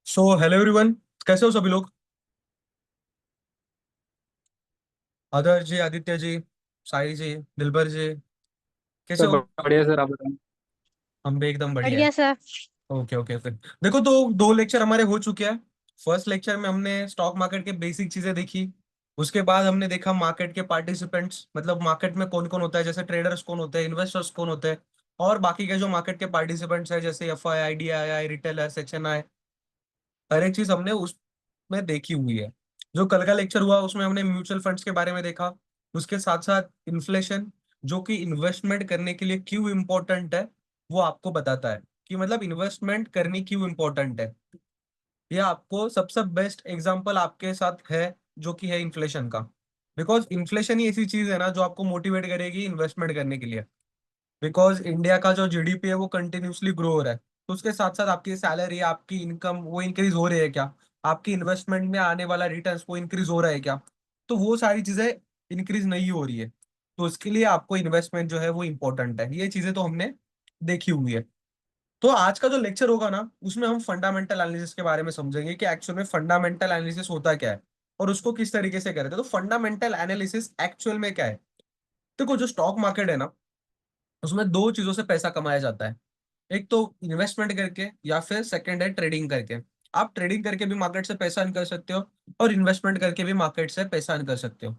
So hello everyone. कैसे हो सभी लोग? आदर्श जी, आदित्य जी, साई जी, दिलबर जी, कैसे सब हो? बढ़िया सर, आप बताएं। हम भी एकदम बढ़िया है। बढ़िया सर। ओके ओके, फिर देखो, तो दो लेक्चर हमारे हो चुके हैं। फर्स्ट लेक्चर में हमने स्टॉक मार्केट के बेसिक चीजें देखी। उसके बाद हमने देखा मार्केट के पार्टिसिपेंट्स, मतलब मार्केट में कौन कौन होता है, जैसे ट्रेडर्स कौन होते हैं, इन्वेस्टर्स कौन होते हैं, और बाकी के जो मार्केट के पार्टिसिपेंट्स हैं जैसे F I, I D I I, retailer, section I. हर एक चीज हमने उसमें देखी हुई है। जो कल का लेक्चर हुआ उसमें हमने म्यूचुअल फंड्स के बारे में देखा। उसके साथ साथ इन्फ्लेशन, जो कि इन्वेस्टमेंट करने के लिए क्यों इम्पोर्टेंट है, वो आपको बताता है कि मतलब इन्वेस्टमेंट करनी क्यों इम्पोर्टेंट है। ये आपको सबसे बेस्ट एग्जांपल आपके साथ है, जो कि है इन्फ्लेशन का। बिकॉज इन्फ्लेशन ही ऐसी चीज है ना जो आपको मोटिवेट करेगी इन्वेस्टमेंट करने के लिए। बिकॉज इंडिया का जो जीडीपी है वो कंटिन्यूसली ग्रो हो रहा है, तो उसके साथ साथ आपकी सैलरी, आपकी इनकम वो इंक्रीज हो रही है क्या? आपकी इन्वेस्टमेंट में आने वाला रिटर्न्स वो इंक्रीज हो रहा है क्या? तो वो सारी चीजें इंक्रीज नहीं हो रही है। तो उसके लिए आपको इन्वेस्टमेंट जो है वो इंपॉर्टेंट है। ये चीजें तो हमने देखी हुई है। तो आज का जो लेक्चर होगा ना, उसमें हम फंडामेंटल एनालिसिस के बारे में समझेंगे कि एक्चुअल में फंडामेंटल एनालिसिस होता क्या है और उसको किस तरीके से करते हैं। तो फंडामेंटल एनालिसिस एक्चुअल में क्या है? देखो, जो स्टॉक मार्केट है ना, उसमें दो चीजों से पैसा कमाया जाता है। एक तो इन्वेस्टमेंट करके, या फिर सेकंड है ट्रेडिंग करके। आप ट्रेडिंग करके भी मार्केट से पैसा अर्न कर सकते हो, और इन्वेस्टमेंट करके भी मार्केट से पैसा अर्न कर सकते हो।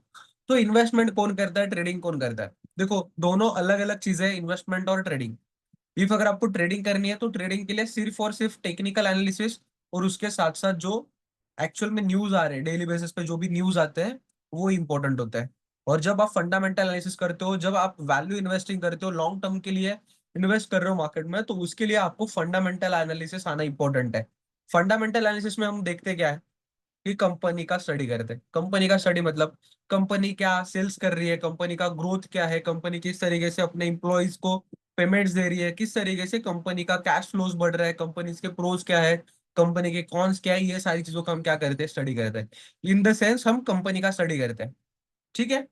तो इन्वेस्टमेंट कौन करता है, ट्रेडिंग कौन करता है? देखो, दोनों अलग अलग चीजें हैं, इन्वेस्टमेंट और ट्रेडिंग। इफ अगर आपको ट्रेडिंग करनी है तो ट्रेडिंग के लिए सिर्फ और सिर्फ टेक्निकल एनालिसिस, और उसके साथ साथ जो एक्चुअल में न्यूज आ रहे हैं डेली बेसिस पे, जो भी न्यूज आते हैं वो इंपॉर्टेंट होता है। और जब आप फंडामेंटल एनालिसिस करते हो, जब आप वैल्यू इन्वेस्टिंग करते हो, लॉन्ग टर्म के लिए इन्वेस्ट कर रहे हो मार्केट में, तो उसके लिए आपको फंडामेंटल एनालिसिस आना इंपॉर्टेंट है। फंडामेंटल एनालिसिस में हम देखते क्या है कि कंपनी का स्टडी करते हैं। कंपनी का स्टडी मतलब कंपनी क्या सेल्स कर रही है, कंपनी का ग्रोथ क्या है, कंपनी किस तरीके से अपने एम्प्लॉयज को पेमेंट्स दे रही है, किस तरीके से कंपनी का कैश फ्लोज बढ़ रहा है, कंपनी के प्रोज क्या है, कंपनी के कॉन्स क्या है। ये सारी चीजों का हम क्या करते हैं, स्टडी करते हैं। इन द सेंस हम कंपनी का स्टडी करते हैं। ठीक है।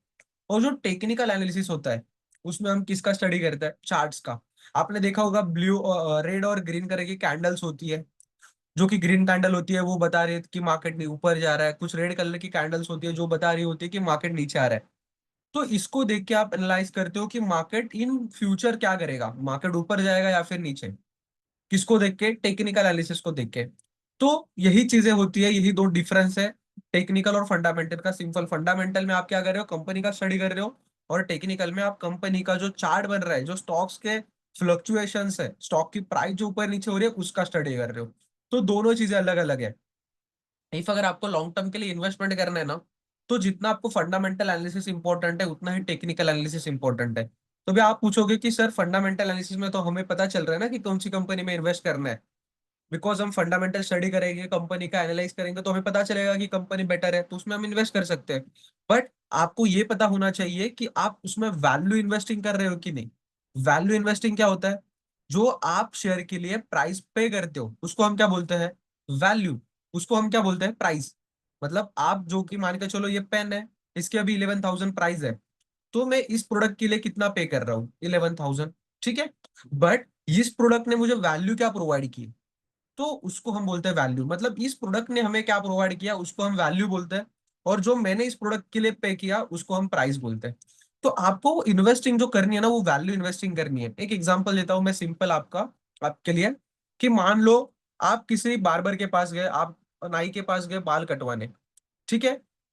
और जो टेक्निकल एनालिसिस होता है, उसमें हम किसका स्टडी करते हैं, चार्ट्स का। आपने देखा होगा ब्लू, रेड और ग्रीन कलर की कैंडल्स होती है। जो कि ग्रीन कैंडल होती है वो बता रही है कि मार्केट ऊपर जा रहा है, कुछ रेड कलर की कैंडल्स होती है जो बता रही होती है कि मार्केट नीचे आ रहा है। तो इसको देख के आप एनालाइज करते हो कि मार्केट इन फ्यूचर क्या करेगा, मार्केट ऊपर जाएगा या फिर नीचे। किसको देख के, टेक्निकल एनालिसिस को देख के। तो यही चीजें होती है, यही दो डिफरेंस है टेक्निकल और फंडामेंटल का। सिंपल, फंडामेंटल में आप क्या कर रहे हो, कंपनी का स्टडी कर रहे हो। और टेक्निकल में आप कंपनी का जो चार्ट बन रहा है, जो स्टॉक्स के फ्लक्चुएशंस है, स्टॉक की प्राइस जो ऊपर नीचे हो रही है, उसका स्टडी कर रहे हो। तो दोनों चीजें अलग अलग है। इफ अगर आपको लॉन्ग टर्म के लिए इन्वेस्टमेंट करना है ना, तो जितना आपको फंडामेंटल एनालिसिस इंपॉर्टेंट है उतना ही टेक्निकल एनालिसिस इंपॉर्टेंट है। तो भी आप पूछोगे कि सर फंडामेंटल एनालिसिस में तो हमें पता चल रहा है ना कि कौन सी कंपनी में इन्वेस्ट करना है। बिकॉज हम फंडामेंटल स्टडी करेंगे, कंपनी का एनालाइज करेंगे, तो हमें पता चलेगा कि कंपनी बेटर है, तो उसमें हम इन्वेस्ट कर सकते हैं। बट आपको ये पता होना चाहिए कि आप उसमें वैल्यू इन्वेस्टिंग कर रहे हो कि नहीं। वैल्यू इन्वेस्टिंग क्या होता है? जो आप शेयर के लिए प्राइस पे करते हो उसको हम क्या बोलते हैं, वैल्यू। उसको हम क्या बोलते हैं, प्राइस। मतलब आप जो कि मान के चलो ये पेन है, इसके अभी 11,000 प्राइस है, तो मैं इस प्रोडक्ट के लिए कितना पे कर रहा हूँ, 11,000। ठीक है। बट इस प्रोडक्ट ने मुझे वैल्यू क्या प्रोवाइड की, तो उसको हम बोलते हैं वैल्यू। मतलब इस प्रोडक्ट ने हमें क्या प्रोवाइड किया उसको हम वैल्यू बोलते हैं। और जो मैंने इस प्रोडक्ट के लिए पे किया उसको हम प्राइस बोलते हैं। तो आपको इन्वेस्टिंग जो करनी है ना, वो वैल्यू इन्वेस्टिंग करनी है। एक एग्जांपल देता हूं मैं सिंपल आपका, आपके लिए। कि मान लो आप किसी बार्बर के पास गए, आप नाई के पास गए बाल कटवाने। ठीक है।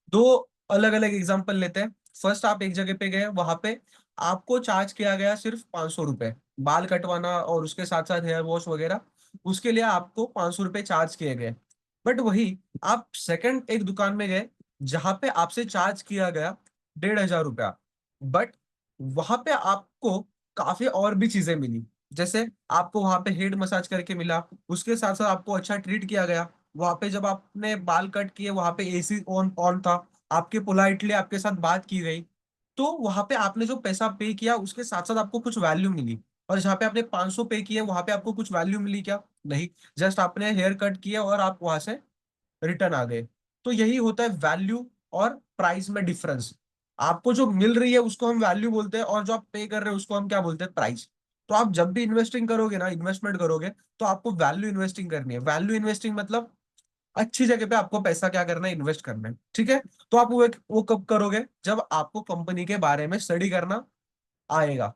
दो अलग अलग एग्जांपल लेते हैं। फर्स्ट, आप एक जगह पे गए, वहां पे आपको चार्ज किया गया सिर्फ 500 रुपए, बाल कटवाना और उसके साथ साथ हेयर वॉश वगैरह। उसके लिए आपको 500 रुपए चार्ज किए गए। बट वही आप सेकंड एक दुकान में गए, जहां पे आपसे चार्ज किया गया 1,500 रुपया। बट वहां पे आपको काफी और भी चीजें मिली। जैसे आपको वहां पे हेड मसाज करके मिला, उसके साथ साथ आपको अच्छा ट्रीट किया गया। वहां पे जब आपने बाल कट किए, वहां पे एसी ऑन ऑन था, आपके पोलाइटली आपके साथ बात की गई। तो वहां पे आपने जो पैसा पे किया उसके साथ साथ आपको कुछ वैल्यू मिली। और जहाँ पे आपने 500 पे किए, वहां पे आपको कुछ वैल्यू मिली क्या? नहीं। जस्ट आपने हेयर कट किया और आप वहां से रिटर्न आ गए। तो यही होता है वैल्यू और प्राइस में डिफरेंस। आपको जो मिल रही है उसको हम वैल्यू बोलते हैं, और जो आप पे कर रहे हो उसको हम क्या बोलते हैं, प्राइस। तो आप जब भी इन्वेस्टिंग करोगे ना, इन्वेस्टमेंट करोगे, तो आपको वैल्यू इन्वेस्टिंग करनी है। वैल्यू इन्वेस्टिंग मतलब अच्छी जगह पे आपको पैसा क्या करना है, इन्वेस्ट करना है, ठीक है। तो आप वो कब करोगे, जब आपको कंपनी के बारे में स्टडी करना आएगा।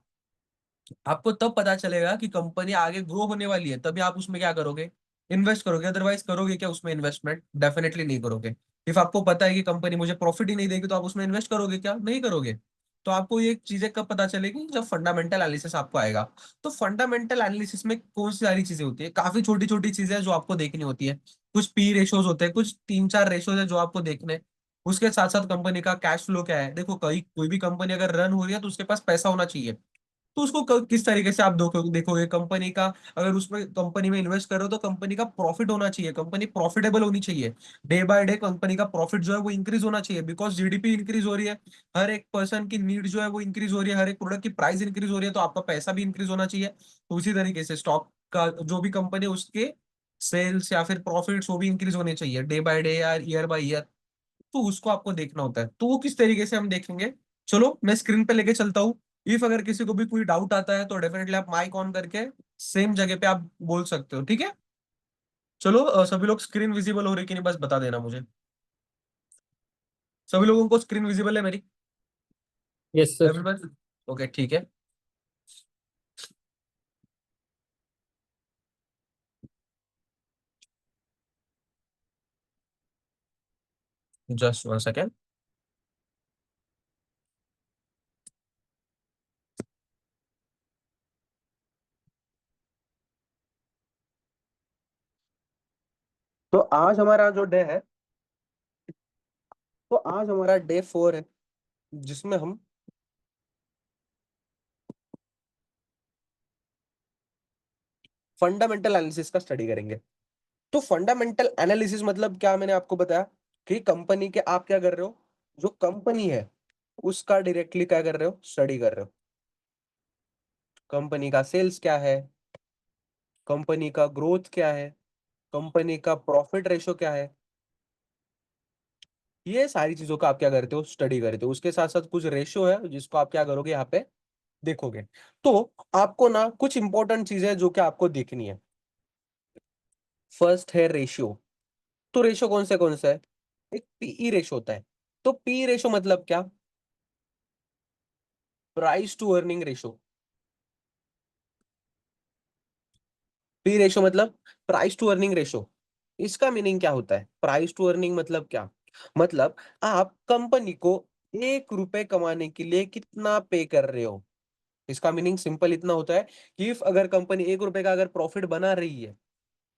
आपको तब पता चलेगा कि कंपनी आगे ग्रो होने वाली है, तभी आप उसमें क्या करोगे, इन्वेस्ट करोगे। अदरवाइज करोगे क्या उसमें इन्वेस्टमेंट, डेफिनेटली नहीं करोगे। इफ आपको पता है कि कंपनी मुझे प्रॉफिट ही नहीं देगी, तो आप उसमें इन्वेस्ट करोगे क्या, नहीं करोगे। तो आपको ये चीजें कब पता चलेगी, जब फंडामेंटल एनालिसिस आपको आएगा। तो फंडामेंटल एनालिसिस में कौन सी सारी चीजें होती है, काफी छोटी छोटी चीजें हैं जो आपको देखनी होती है। कुछ पी रेशोज होते हैं, कुछ 3-4 रेशोज है जो आपको देखने हैं। उसके साथ साथ कंपनी का कैश फ्लो क्या है। देखो कोई भी कंपनी अगर रन हो रही है तो उसके पास पैसा होना चाहिए। तो उसको किस तरीके से आप देखोगे कंपनी का। अगर उसमें कंपनी में इन्वेस्ट कर रहे हो तो कंपनी का प्रॉफिट होना चाहिए, कंपनी प्रॉफिटेबल होनी चाहिए। डे बाय डे कंपनी का प्रॉफिट जो है वो इंक्रीज होना चाहिए, बिकॉज जीडीपी इंक्रीज हो रही है। हर एक पर्सन की नीड जो है वो इंक्रीज हो रही है, हर एक प्रोडक्ट की प्राइस इंक्रीज हो रही है, तो आपका पैसा भी इंक्रीज होना चाहिए। तो उसी तरीके से स्टॉक का जो भी कंपनी है उसके सेल्स या फिर प्रॉफिट्स वो भी इंक्रीज होने चाहिए डे बाय डे या ईयर बाय ईयर। तो उसको आपको देखना होता है। तो वो किस तरीके से हम देखेंगे, चलो मैं स्क्रीन पे लेके चलता हूँ। इफ अगर किसी को भी कोई डाउट आता है तो डेफिनेटली आप माइक ऑन करके सेम जगह पे आप बोल सकते हो, ठीक है। चलो सभी लोग स्क्रीन विजिबल हो रही कि नहीं बस बता देना मुझे। सभी लोगों को स्क्रीन विजिबल है मेरी, यस सर। एवरीवन? ओके ठीक है। Just 1 second. तो आज हमारा जो डे है, तो आज हमारा डे 4 है, जिसमें हम फंडामेंटल एनालिसिस का स्टडी करेंगे। तो फंडामेंटल एनालिसिस मतलब क्या, मैंने आपको बताया कि कंपनी के आप क्या कर रहे हो, जो कंपनी है उसका डायरेक्टली क्या कर रहे हो, स्टडी कर रहे हो। कंपनी का सेल्स क्या है, कंपनी का ग्रोथ क्या है, कंपनी का प्रॉफिट रेशो क्या है, ये सारी चीजों का आप क्या करते हो, स्टडी करते हो। उसके साथ साथ कुछ रेशो है जिसको आप क्या करोगे, यहाँ पे देखोगे। तो आपको ना कुछ इंपॉर्टेंट चीजें जो कि आपको देखनी है। फर्स्ट है रेशियो। तो रेशो कौन सा है, एक पीई रेशो होता है। तो पी रेशो मतलब क्या, price to earning ratio. P ratio मतलब प्राइस टू अर्निंग रेशो। इसका मीनिंग क्या होता है, प्राइस टू अर्निंग मतलब क्या, मतलब आप कंपनी को 1 रुपए कमाने के लिए कितना पे कर रहे हो। इसका मीनिंग सिंपल इतना होता है कि if अगर कंपनी 1 रुपए का अगर प्रॉफिट बना रही है,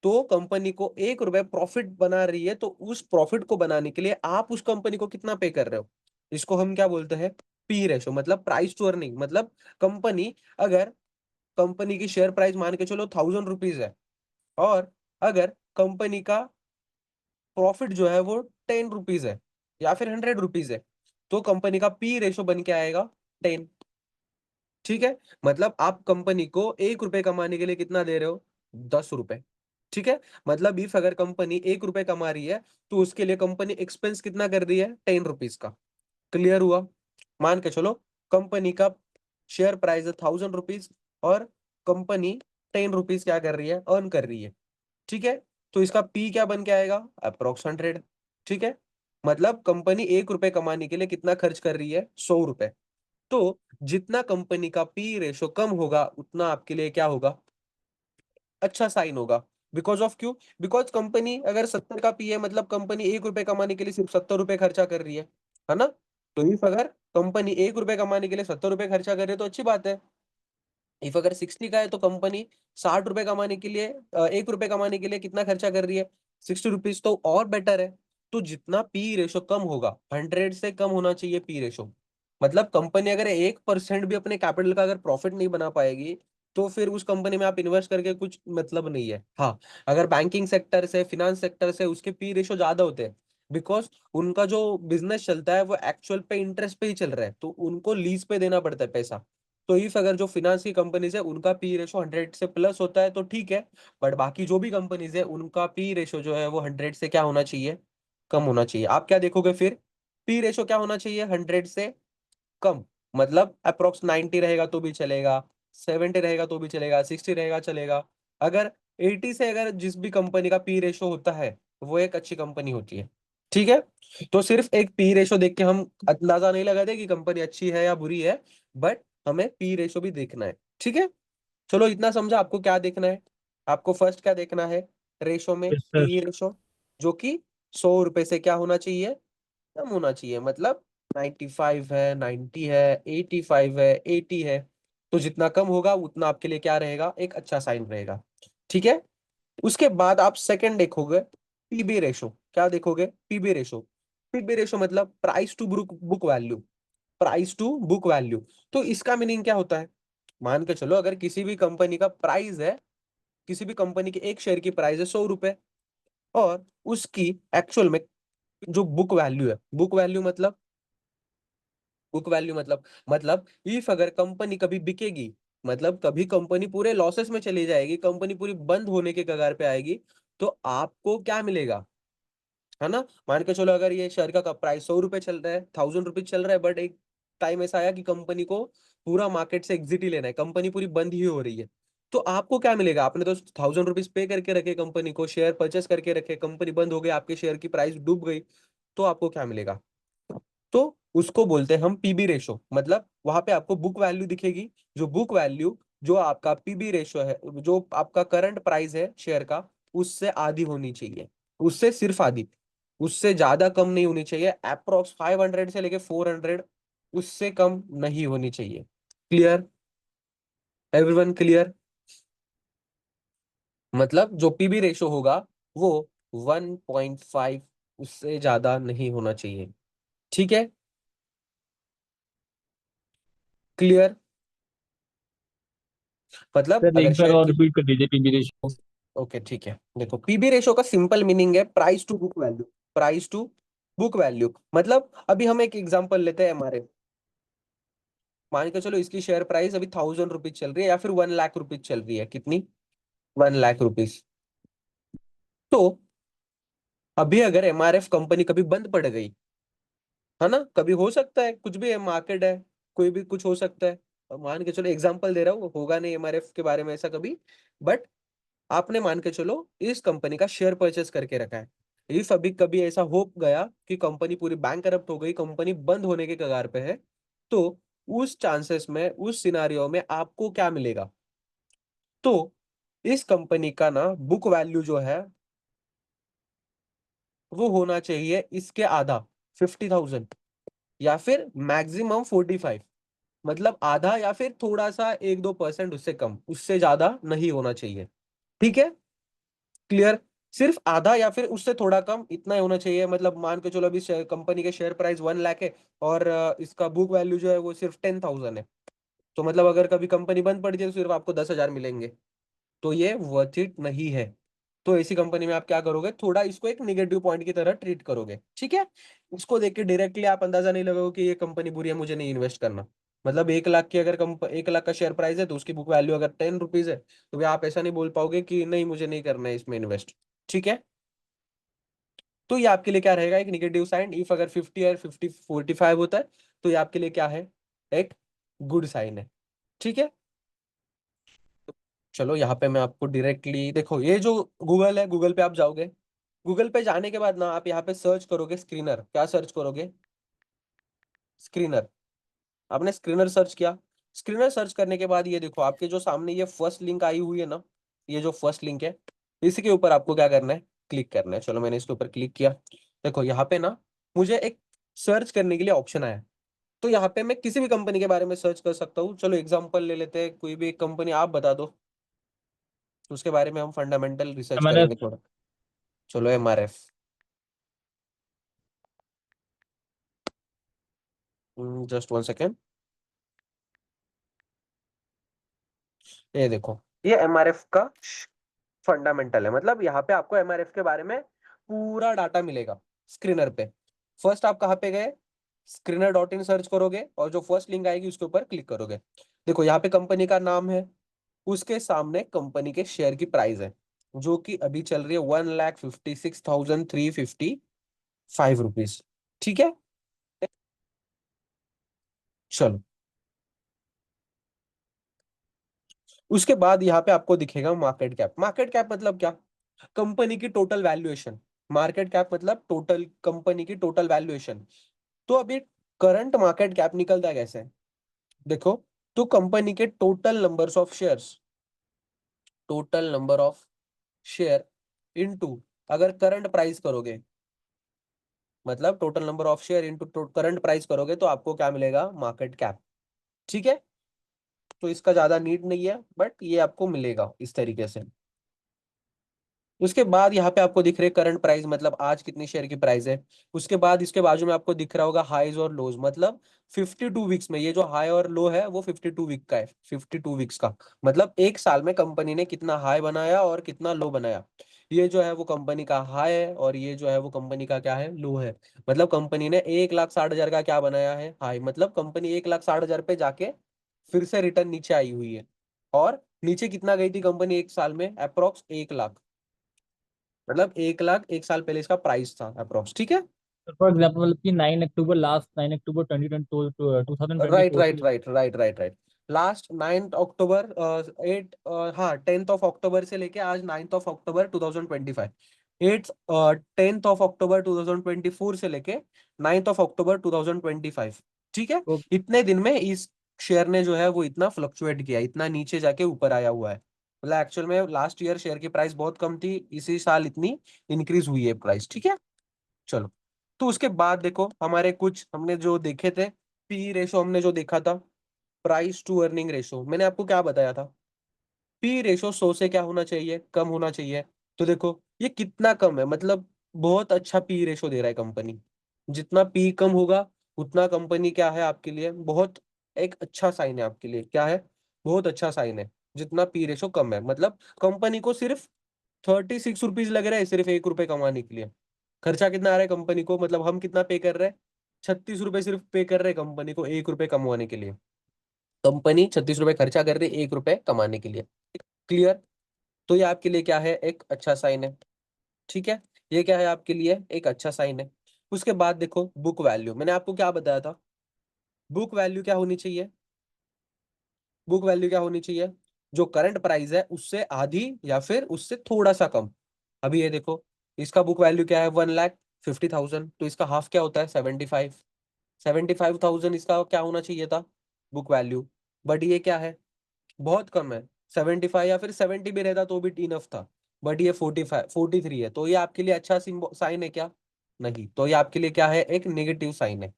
तो कंपनी को 1 रुपए प्रॉफिट बना रही है, तो उस प्रॉफिट को बनाने के लिए आप उस कंपनी को कितना पे कर रहे हो। इसको हम क्या बोलते हैं, पी रेशो, मतलब प्राइस टू अर्निंग। मतलब कंपनी, अगर कंपनी की शेयर प्राइस मान के चलो 1000 रुपीज है, और अगर कंपनी का प्रॉफिट जो है वो 10 रुपीज है या फिर 100 रुपीज है, तो कंपनी का पी रेशो बन के आएगा 10। ठीक है, मतलब आप कंपनी को 1 रुपए कमाने के लिए कितना दे रहे हो, 10 रुपए। ठीक है, मतलब इफ अगर कंपनी 1 रुपए कमा रही है, तो उसके लिए कंपनी एक्सपेंस कितना कर रही है, 10 रुपीज का। क्लियर हुआ। मान के चलो कंपनी का शेयर प्राइस है 1000 रुपीज, और कंपनी 10 रुपीज क्या कर रही है, अर्न कर रही है। ठीक है, तो इसका पी क्या बन के आएगा, अप्रोक्स 100। ठीक है, मतलब कंपनी 1 रुपए कमाने के लिए कितना खर्च कर रही है, 100 रुपए। तो जितना कंपनी का पी रेशो कम होगा, उतना आपके लिए क्या होगा, अच्छा साइन होगा। बिकॉज ऑफ क्यों, बिकॉज कंपनी अगर 70 का पी है, मतलब कंपनी 1 रुपए कमाने के लिए सिर्फ 70 रुपए खर्चा कर रही है ना। तो इफ अगर कंपनी 1 रुपए कमाने के लिए 70 रुपए खर्चा कर रही है तो अच्छी बात है। इफ अगर 60 का है तो कंपनी 60 रुपए कमाने के लिए 1 रुपए कमाने के लिए कितना खर्चा कर रही है, 60 रुपीज, तो और बेटर है। तो जितना पी रेशो कम होगा, 100 से कम होना चाहिए पी रेशो। मतलब कंपनी अगर 1% भी अपने कैपिटल का अगर प्रॉफिट नहीं बना पाएगी, तो फिर उस कंपनी में आप इन्वेस्ट करके कुछ मतलब नहीं है। हाँ, अगर बैंकिंग सेक्टर से, फिनेंस सेक्टर से, उसके पी रेशो ज्यादा होते हैं, बिकॉज उनका जो बिजनेस चलता है वो एक्चुअल पे इंटरेस्ट पे ही चल रहा है, तो उनको लीज पे देना पड़ता है पैसा। तो इफ अगर जो फिनेंस की कंपनीज है उनका पी रेशो 100 से प्लस होता है तो ठीक है। बट बाकी जो भी कंपनीज है उनका पी रेशो जो है वो 100 से क्या होना चाहिए, कम होना चाहिए। आप क्या देखोगे फिर, पी रेशो क्या होना चाहिए, 100 से कम। मतलब अप्रोक्स 90 रहेगा तो भी चलेगा, 70 रहेगा तो भी चलेगा, 60 रहेगा चलेगा। अगर 80 से अगर जिस भी कंपनी का पी रेशो होता है, वो एक अच्छी कंपनी होती है। ठीक है, तो सिर्फ एक पी रेशो देख के हम अंदाजा नहीं लगाते कि कंपनी अच्छी है या बुरी है, बट हमें पी रेशो भी देखना है। ठीक है, चलो इतना समझा। आपको क्या देखना है? आपको फर्स्ट क्या देखना है रेशो में? Yes sir. पी रेशो, जो कि 100 रुपए से क्या होना चाहिए? कम होना चाहिए। मतलब 95 है, 90 है, 85 है, 80 है। तो जितना कम होगा उतना आपके लिए क्या रहेगा? एक अच्छा साइन रहेगा। ठीक है, उसके बाद आप सेकंड देखोगे पीबी रेशो। क्या देखोगे? PB ratio. पीबी रेशो मतलब price to book book value. Price to book value. तो इसका मीनिंग क्या होता है? मान के चलो, अगर किसी भी कंपनी का प्राइस है, किसी भी कंपनी के एक शेयर की प्राइस है 100 रुपए, और उसकी एक्चुअल में जो बुक वैल्यू है, बुक वैल्यू मतलब, बुक वैल्यू मतलब इफ अगर कंपनी कभी बिकेगी, मतलब कभी कंपनी पूरे लॉसेस में चली जाएगी, कंपनी पूरी बंद होने के कगार पे आएगी, तो आपको क्या मिलेगा? है ना? मान के चलो, अगर ये शेयर का प्राइस 100 रुपए चल रहा है, 1000 रुपीज चल रहा है, बट एक टाइम ऐसा आया कि कंपनी को पूरा मार्केट से एग्जिट ही लेना है, कंपनी पूरी बंद ही हो रही है, तो आपको क्या मिलेगा? आपने तो 1000 रुपीज पे करके रखे, कंपनी को शेयर परचेस करके रखे, कंपनी बंद हो गई, आपके शेयर की प्राइस डूब गई, तो आपको क्या मिलेगा? तो उसको बोलते हैं हम पीबी रेशो। मतलब वहां पे आपको बुक वैल्यू दिखेगी, जो बुक वैल्यू, जो आपका पीबी रेशो है, जो आपका करंट प्राइस है शेयर का, उससे आधी होनी चाहिए। उससे सिर्फ आधी, उससे ज्यादा कम नहीं होनी चाहिए। अप्रोक्स 500 से लेके 400, उससे कम नहीं होनी चाहिए। क्लियर? Everyone clear? मतलब जो पीबी रेशो होगा वो 1.5, उससे ज्यादा नहीं होना चाहिए। ठीक है, क्लियर? मतलब सर अगर एक बार शेयर और की, रिपीट कर दीजिए पीवी रेशियो। ओके ठीक है, देखो पीबी रेशो का सिंपल मीनिंग है price to book value. Price to book value मतलब, अभी हम एक एग्जांपल लेते हैं हमारे। मान के चलो इसकी शेयर प्राइस अभी 1000 रुपीज चल रही है, या फिर 1 लाख रुपीज चल रही है। कितनी? 1 लाख रुपीज। तो अभी अगर एमआरएफ कंपनी कभी बंद पड़ गई, है ना, कभी हो सकता है, कुछ भी है, मार्केट है, कोई भी कुछ हो सकता है। अब मान के चलो, एग्जांपल दे रहा हूँ, होगा नहीं एमआरएफ के बारे में ऐसा कभी, बट आपने मान के चलो इस कंपनी का शेयर परचेस करके रखा है। इफ अभी कभी ऐसा हो गया कि कंपनी पूरी बैंक करप्ट हो गई, कंपनी बंद होने के कगार पे है, तो उस चांसेस में, उस सिनारियो में आपको क्या मिलेगा? तो इस कंपनी का ना बुक वैल्यू जो है वो होना चाहिए इसके आधा, 50,000, या फिर मैक्सिमम 45। मतलब आधा, या फिर थोड़ा सा 1-2% उससे कम, उससे ज्यादा नहीं होना चाहिए। ठीक है, क्लियर? सिर्फ आधा या फिर उससे थोड़ा कम, इतना ही होना चाहिए। मतलब मान के चलो अभी कंपनी के शेयर प्राइस 1 लाख है, और इसका बुक वैल्यू जो है वो सिर्फ 10,000 है, तो मतलब अगर कभी कंपनी बंद पड़ जाए तो सिर्फ आपको 10,000 मिलेंगे, तो ये वर्थ इट नहीं है। तो ऐसी कंपनी में आप क्या करोगे? थोड़ा इसको एक निगेटिव पॉइंट की तरह ट्रीट करोगे। ठीक है, इसको देख के डायरेक्टली आप अंदाजा नहीं लगाओगे कि ये कंपनी बुरी है, मुझे नहीं इन्वेस्ट करना। मतलब 1 लाख की अगर 1 लाख का शेयर प्राइस है, तो उसकी बुक वैल्यू अगर 10 रुपीज है, तो भी आप ऐसा नहीं बोल पाओगे कि नहीं, मुझे नहीं करना है इसमें इन्वेस्ट। ठीक है, तो ये आपके लिए क्या रहेगा? एक निगेटिव साइन। इफ अगर 50 और 45 होता है, तो ये आपके लिए क्या है? एक गुड साइन है। ठीक है, चलो यहाँ पे मैं आपको डायरेक्टली, देखो ये जो गूगल है, गूगल पे आप जाओगे, गूगल पे जाने के बाद ना आप यहाँ पे सर्च करोगे स्क्रीनर। क्या सर्च करोगे? स्क्रीनर। आपने स्क्रीनर सर्च किया। स्क्रीनर सर्च करने के बाद ये देखो, आपके जो सामने ये फर्स्ट लिंक आई हुई है ना, ये जो फर्स्ट लिंक है, इसी के ऊपर आपको क्या करना है? क्लिक करना है। चलो मैंने इसके ऊपर क्लिक किया। देखो यहाँ पे ना मुझे एक सर्च करने के लिए ऑप्शन आया, तो यहाँ पे मैं किसी भी कंपनी के बारे में सर्च कर सकता हूँ। चलो एग्जांपल ले लेते हैं, कोई भी एक कंपनी आप बता दो, तो उसके बारे में हम फंडामेंटल रिसर्च हमारा करेंगे थोड़ा। चलो एमआरएफ, जस्ट 1 सेकेंड। ये देखो, ये एमआरएफ का फंडामेंटल है। मतलब यहाँ पे आपको एमआरएफ के बारे में पूरा डाटा मिलेगा स्क्रीनर पे। फर्स्ट आप कहाँ पे गए? screener.in सर्च करोगे, और जो फर्स्ट लिंक आएगी उसके ऊपर क्लिक करोगे। देखो यहाँ पे कंपनी का नाम है, उसके सामने कंपनी के शेयर की प्राइस है, जो कि अभी चल रही है 1,56,355 रुपीज। ठीक है, चलो उसके बाद यहाँ पे आपको दिखेगा मार्केट कैप। मार्केट कैप मतलब क्या? कंपनी की टोटल वैल्यूएशन। मार्केट कैप मतलब टोटल कंपनी की टोटल वैल्यूएशन। तो अभी करंट मार्केट कैप निकलता है कैसे, देखो, तो कंपनी के total numbers of shares, total number of share into अगर करंट प्राइस करोगे, मतलब total number of share into current price करोगे तो आपको क्या मिलेगा, मार्केट कैप। ठीक है, तो इसका ज्यादा नीड नहीं है, बट ये आपको मिलेगा इस तरीके से। उसके बाद यहाँ पे आपको दिख रहे करंट प्राइस, मतलब आज कितनी शेयर की प्राइस है। उसके बाद इसके बाजू में आपको दिख रहा होगा हाईज और लोज, मतलब 52 वीक्स में ये जो हाई और लो है वो 52 वीक का है, 52 वीक्स का। मतलब एक साल में कंपनी ने कितना हाई बनाया और कितना लो बनाया। ये जो है वो कंपनी का हाई है और ये जो है वो कंपनी का क्या है, लो है। मतलब कंपनी ने 1,60,000 का क्या बनाया है, हाई। मतलब कंपनी 1,60,000 पे जाके फिर से रिटर्न नीचे आई हुई है। और नीचे कितना गई थी कंपनी एक साल में, अप्रोक्स 1 लाख। मतलब 1 लाख एक साल पहले इसका प्राइस था अप्रोक्स। ठीक है, फॉर एग्जाम्पल मतलब कि 9 अक्टूबर, लास्ट 9 अक्टूबर 2020, two thousand twenty right four right से। Right right right right. Last 9 अक्टूबर, 8, हाँ 10 अक्टूबर से लेके आज 9 अक्टूबर 2025। 10 अक्टूबर 2024 से लेके 9 अक्टूबर 2025। ठीक है, तो इतने दिन में इस शेयर ने जो है वो इतना फ्लक्चुएट किया, इतना नीचे जाके ऊपर आया हुआ है। मतलब एक्चुअल में लास्ट ईयर शेयर की प्राइस बहुत कम थी, इसी साल इतनी इंक्रीज हुई है प्राइस। ठीक है, चलो। तो उसके बाद देखो हमारे कुछ हमने जो देखे थे, पी रेशो हमने जो देखा था, प्राइस टू अर्निंग रेशो, मैंने आपको क्या बताया था, पी रेशो 100 से क्या होना चाहिए, कम होना चाहिए। तो देखो ये कितना कम है, मतलब बहुत अच्छा पी रेशो दे रहा है कंपनी। जितना पी कम होगा उतना कंपनी क्या है आपके लिए, बहुत एक अच्छा साइन है आपके लिए, क्या है, बहुत अच्छा साइन है। जितना पी रेशो कम है, मतलब कंपनी को सिर्फ 36 रुपीज लग रहा है सिर्फ 1 रुपए कमाने के लिए। खर्चा कितना आ रहा है कंपनी को, मतलब हम कितना पे कर रहे हैं, 36 रुपए सिर्फ पे कर रहे हैं कंपनी को 1 रुपए कमाने के लिए। कंपनी 36 रुपए खर्चा कर रही है 1 रुपए कमाने के लिए। क्लियर। तो ये आपके लिए क्या है, एक अच्छा साइन है। ठीक है, ये क्या है आपके लिए, एक अच्छा साइन है। उसके बाद देखो बुक वैल्यू, मैंने आपको क्या बताया था, बुक वैल्यू क्या होनी चाहिए, बुक वैल्यू क्या होनी चाहिए, जो करंट प्राइस है उससे आधी या फिर उससे थोड़ा सा कम। अभी ये देखो, इसका बुक वैल्यू क्या है, 1,50,000, तो इसका हाफ क्या होता है, 75। 75,000 इसका क्या होना चाहिए था, बुक वैल्यू। बट ये क्या है, बहुत कम है। 75 या फिर 70 भी रहता तो भी इनफ था। बट ये 45 43 है, तो ये आपके लिए अच्छा साइन है क्या, नहीं। तो ये आपके लिए क्या है, एक नेगेटिव साइन है।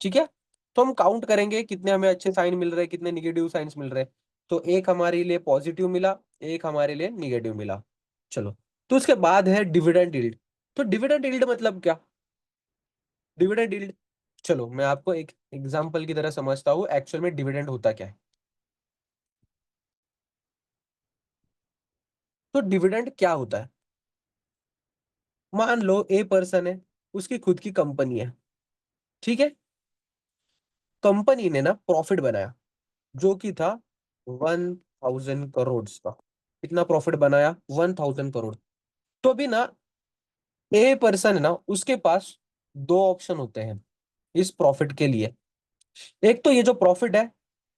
ठीक है, तो हम काउंट करेंगे कितने हमें अच्छे साइन मिल रहे हैं, कितने निगेटिव साइंस मिल रहे हैं। तो एक हमारे लिए पॉजिटिव मिला, एक हमारे लिए निगेटिव मिला। चलो, तो उसके बाद है डिविडेंड यील्ड। तो डिविडेंड यील्ड मतलब क्या, डिविडेंड यील्ड, चलो मैं आपको एक एग्जांपल की तरह समझता हूँ एक्चुअल में डिविडेंड होता क्या है। तो डिविडेंड क्या होता है, मान लो ए पर्सन है, उसकी खुद की कंपनी है। ठीक है, कंपनी ने ना प्रॉफिट बनाया जो कि था 1,000 करोड़ का। कितना प्रॉफिट बनाया, 1,000 करोड़। तो अभी ना ए पर्सन है ना, उसके पास दो ऑप्शन होते हैं इस प्रॉफिट के लिए। एक तो ये जो प्रॉफिट है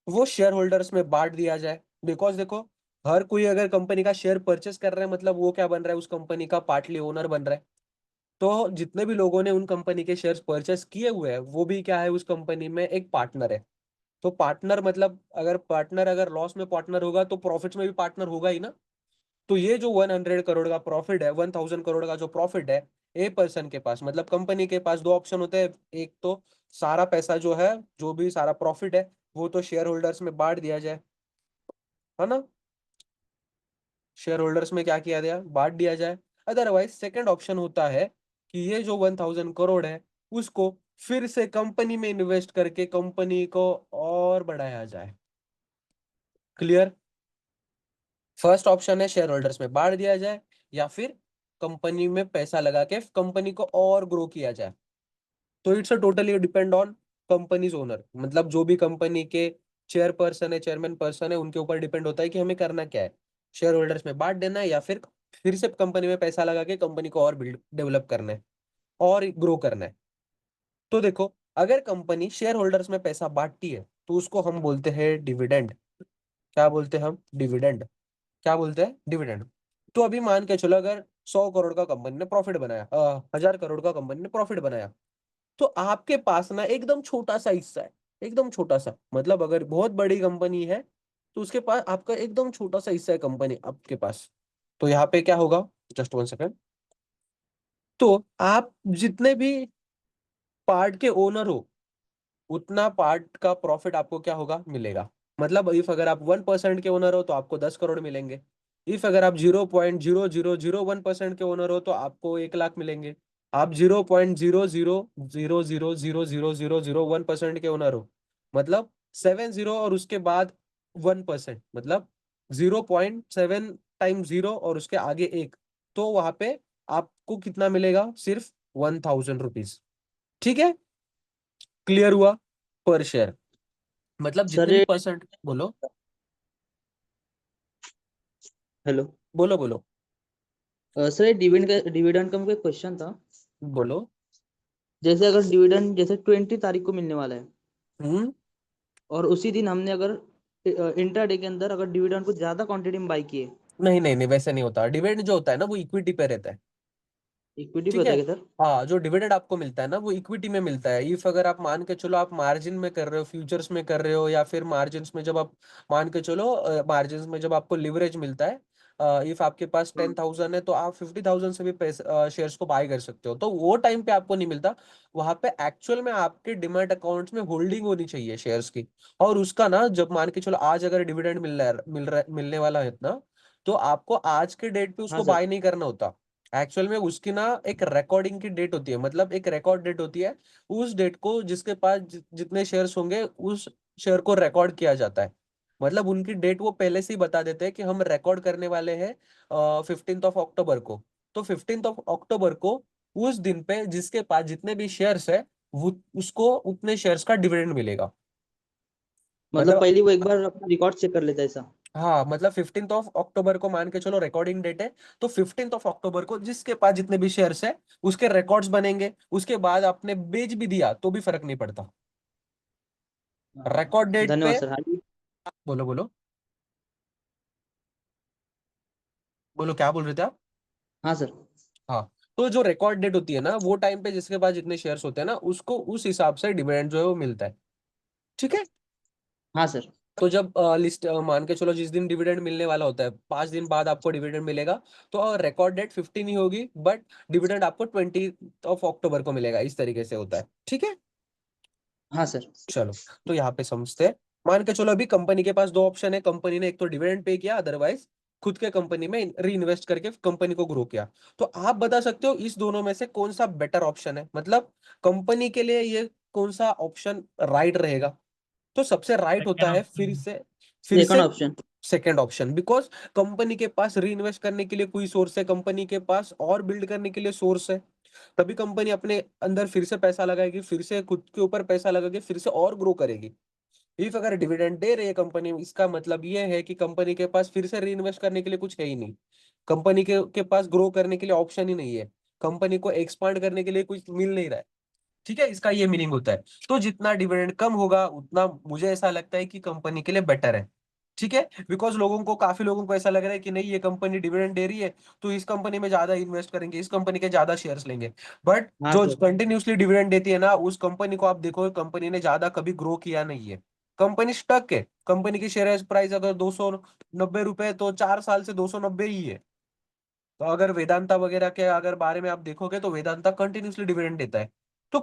वो शेयर होल्डर्स में बांट दिया जाए। बिकॉज देखो, हर कोई अगर कंपनी का शेयर परचेस कर रहा है मतलब वो क्या बन रहा है, उस कंपनी का पार्टली ओनर बन रहा है। तो जितने भी लोगों ने उन कंपनी के शेयर्स परचेस किए हुए हैं वो भी क्या है, उस कंपनी में एक पार्टनर है। तो पार्टनर मतलब अगर पार्टनर अगर लॉस में पार्टनर होगा तो प्रॉफिट्स में भी पार्टनर होगा ही ना। तो ये जो 100 करोड़ का प्रॉफिट है, 1,000 करोड़ का जो प्रॉफिट है ए पर्सन के पास, मतलब कंपनी के पास दो ऑप्शन होते हैं। एक तो सारा पैसा जो है, जो भी सारा प्रॉफिट है वो तो शेयर होल्डर्स में बांट दिया जाए, है ना, शेयर होल्डर्स में क्या किया जाए, बांट दिया जाए। अदरवाइज सेकंड ऑप्शन होता है कि ये जो 1,000 करोड़ है उसको फिर से कंपनी में इन्वेस्ट करके कंपनी को और बढ़ाया जाए। क्लियर। फर्स्ट ऑप्शन है शेयर होल्डर्स में बांट दिया जाए, या फिर कंपनी में पैसा लगा के कंपनी को और ग्रो किया जाए। तो it's a totally depend on companies owner, मतलब जो भी कंपनी के चेयरपर्सन है, चेयरमैन पर्सन है, उनके ऊपर डिपेंड होता है कि हमें करना क्या है, शेयर होल्डर्स में बांट देना है या फिर से कंपनी में पैसा लगा के कंपनी को और बिल्ड डेवलप करना है और ग्रो करना है। तो देखो, अगर कंपनी शेयर होल्डर्स में पैसा बांटती है तो उसको हम बोलते हैं डिविडेंड। क्या बोलते हैं हम, डिविडेंड। क्या बोलते हैं, डिविडेंड। तो अभी मान के चलो, अगर 100 करोड़ का कंपनी ने प्रॉफिट बनाया, 1000 करोड़ का कंपनी ने प्रॉफिट बनाया, तो आपके पास ना एकदम छोटा सा हिस्सा है, एकदम छोटा सा, मतलब अगर बहुत बड़ी कंपनी है तो उसके पास आपका एकदम छोटा सा हिस्सा है कंपनी आपके पास। तो यहाँ पे क्या होगा, जस्ट 1 सेकेंड। तो आप जितने भी पार्ट के ओनर हो उतना पार्ट का प्रॉफिट आपको क्या होगा, मिलेगा। मतलब इफ अगर आप 1% के ओनर हो तो आपको 10 करोड़ मिलेंगे। इफ अगर आप 0.0001% के ओनर हो तो आपको 1 लाख मिलेंगे। आप 0.0000000001% के ओनर हो, मतलब 7 0 और उसके बाद 1%, मतलब 0.7 टाइम्स 0 और उसके आगे एक, तो वहां पे आपको कितना मिलेगा, सिर्फ 1000 रुपीज। ठीक है, क्लियर हुआ, पर शेयर, मतलब सर जितने भी ये परसेंट। बोलो हेलो। बोलो बोलो सर ये डिविडेंड का मुझे क्वेश्चन था। बोलो। जैसे अगर डिविडेंड जैसे 20 तारीख को मिलने वाला है, हम्म। और उसी दिन हमने अगर इंट्राडे के अंदर अगर डिविडेंड को ज्यादा क्वांटिटी में बाई किए, नहीं नहीं नहीं, वैसे नहीं होता। डिविडेंड जो होता है ना वो इक्विटी पे रहता है। इक्विटी पे ठीक होता है। है क्या सर? हाँ, जो डिविडेंड आपको मिलता है ना वो इक्विटी में मिलता है। इफ अगर आप मान के चलो आप मार्जिन में कर रहे हो, फ्यूचर्स में कर रहे हो, या फिर मार्जिन्स में जब आप मान के चलो, मार्जिन्स में जब आपको लिवरेज मिलता है, इफ आपके पास हाँ। 10,000 है तो आप 50,000 से भी पैसे शेयर्स को बाय कर सकते हो, तो वो टाइम पे आपको नहीं मिलता। वहां पे एक्चुअल में आपके डिमैट अकाउंट्स में होल्डिंग होनी चाहिए शेयर्स की। और उसका ना जब मान के चलो आज अगर डिविडेंड मिलने वाला है ना, तो आपको आज के डेट पे हाँ उसको सर। बाय नहीं करना होता। एक्चुअल में उसकी ना एक रिकॉर्डिंग की डेट होती है, मतलब एक रिकॉर्ड डेट होती है। उस डेट को जिसके पास जितने शेयर्स होंगे उस शेयर को रिकॉर्ड किया जाता है। मतलब उनकी डेट वो पहले से ही बता देते हैं कि हम रिकॉर्ड करने वाले हैं 15 ऑफ अक्टूबर को। तो 15 ऑफ अक्टूबर को उस दिन पे जिसके पास जितने भी शेयर्स है वो उसको उतने शेयर्स का डिविडेंड मिलेगा। मतलब मतलब पहले वो एक बार अपना रिकॉर्ड चेक कर लेता है ऐसा? हाँ, मतलब 15 ऑफ अक्टूबर को मान के चलो रिकॉर्डिंग डेट है, तो 15 ऑफ अक्टूबर को जिसके पास जितने भी शेयर्स है उसके रिकॉर्ड्स बनेंगे। उसके बाद आपने बेच भी दिया तो भी फर्क नहीं पड़ता। रिकॉर्ड डेट धन्यवाद पे। सर। हाँ जी। बोलो बोलो बोलो, क्या बोल रहे थे आप? हाँ सर। हाँ, तो जो रिकॉर्ड डेट होती है ना वो टाइम पे जिसके पास जितने शेयर्स होते हैं ना उसको उस हिसाब से डिविडेंड जो है वो मिलता है। ठीक है। हाँ सर। तो जब लिस्ट मान के चलो जिस दिन डिविडेंड मिलने वाला होता है 5 दिन बाद आपको डिविडेंड मिलेगा, तो रिकॉर्ड डेट 15 ही होगी, बट डिविडेंड आपको 20 ऑफ अक्टूबर को मिलेगा। इस तरीके से होता है। ठीक है। हाँ सर। चलो, तो यहाँ पे समझते हैं। मान के चलो अभी कंपनी के पास दो ऑप्शन है। कंपनी ने एक तो डिविडेंड पे किया, अदरवाइज खुद के कंपनी में री इन्वेस्ट करके कंपनी को ग्रो किया। तो आप बता सकते हो इस दोनों में से कौन सा बेटर ऑप्शन है, मतलब कंपनी के लिए ये कौन सा ऑप्शन राइट रहेगा। तो सबसे राइट होता सेकंड है ऑप्शन। फिर सेकंड से option. Second option, because company के पास री इन्वेस्ट करने के लिए कोई सोर्स है, कंपनी के पास और बिल्ड करने के लिए सोर्स है। तभी कंपनी अपने अंदर फिर से पैसा लगाएगी, फिर से खुद के ऊपर पैसा लगाएगी, फिर से और ग्रो करेगी। इफ अगर डिविडेंड दे रही है कंपनी, इसका मतलब ये है कि कंपनी के पास फिर से री इन्वेस्ट करने के लिए कुछ है ही नहीं। कंपनी के पास ग्रो करने के लिए ऑप्शन ही नहीं है। कंपनी को एक्सपांड करने के लिए कुछ मिल नहीं रहा है। ठीक है, इसका ये मीनिंग होता है। तो जितना डिविडेंड कम होगा उतना मुझे ऐसा लगता है कि कंपनी के लिए बेटर है। ठीक है, बिकॉज काफी लोगों को ऐसा लग रहा है कि नहीं ये कंपनी डिविडेंड दे रही है तो इस कंपनी में ज्यादा इन्वेस्ट करेंगे, इस कंपनी के ज्यादा शेयर्स लेंगे। बट हाँ जो सर। कंटिन्यूसली डिविडेंड देती है ना उस कंपनी को आप देखो, कंपनी ने ज्यादा कभी ग्रो किया नहीं है। कंपनी स्टक है। कंपनी की शेयर प्राइस अगर 290 रुपए तो 4 साल से 290 ही है। तो अगर वेदांता वगैरह के अगर बारे में आप देखोगे तो वेदांता कंटिन्यूसली डिविडेंड देता है। तो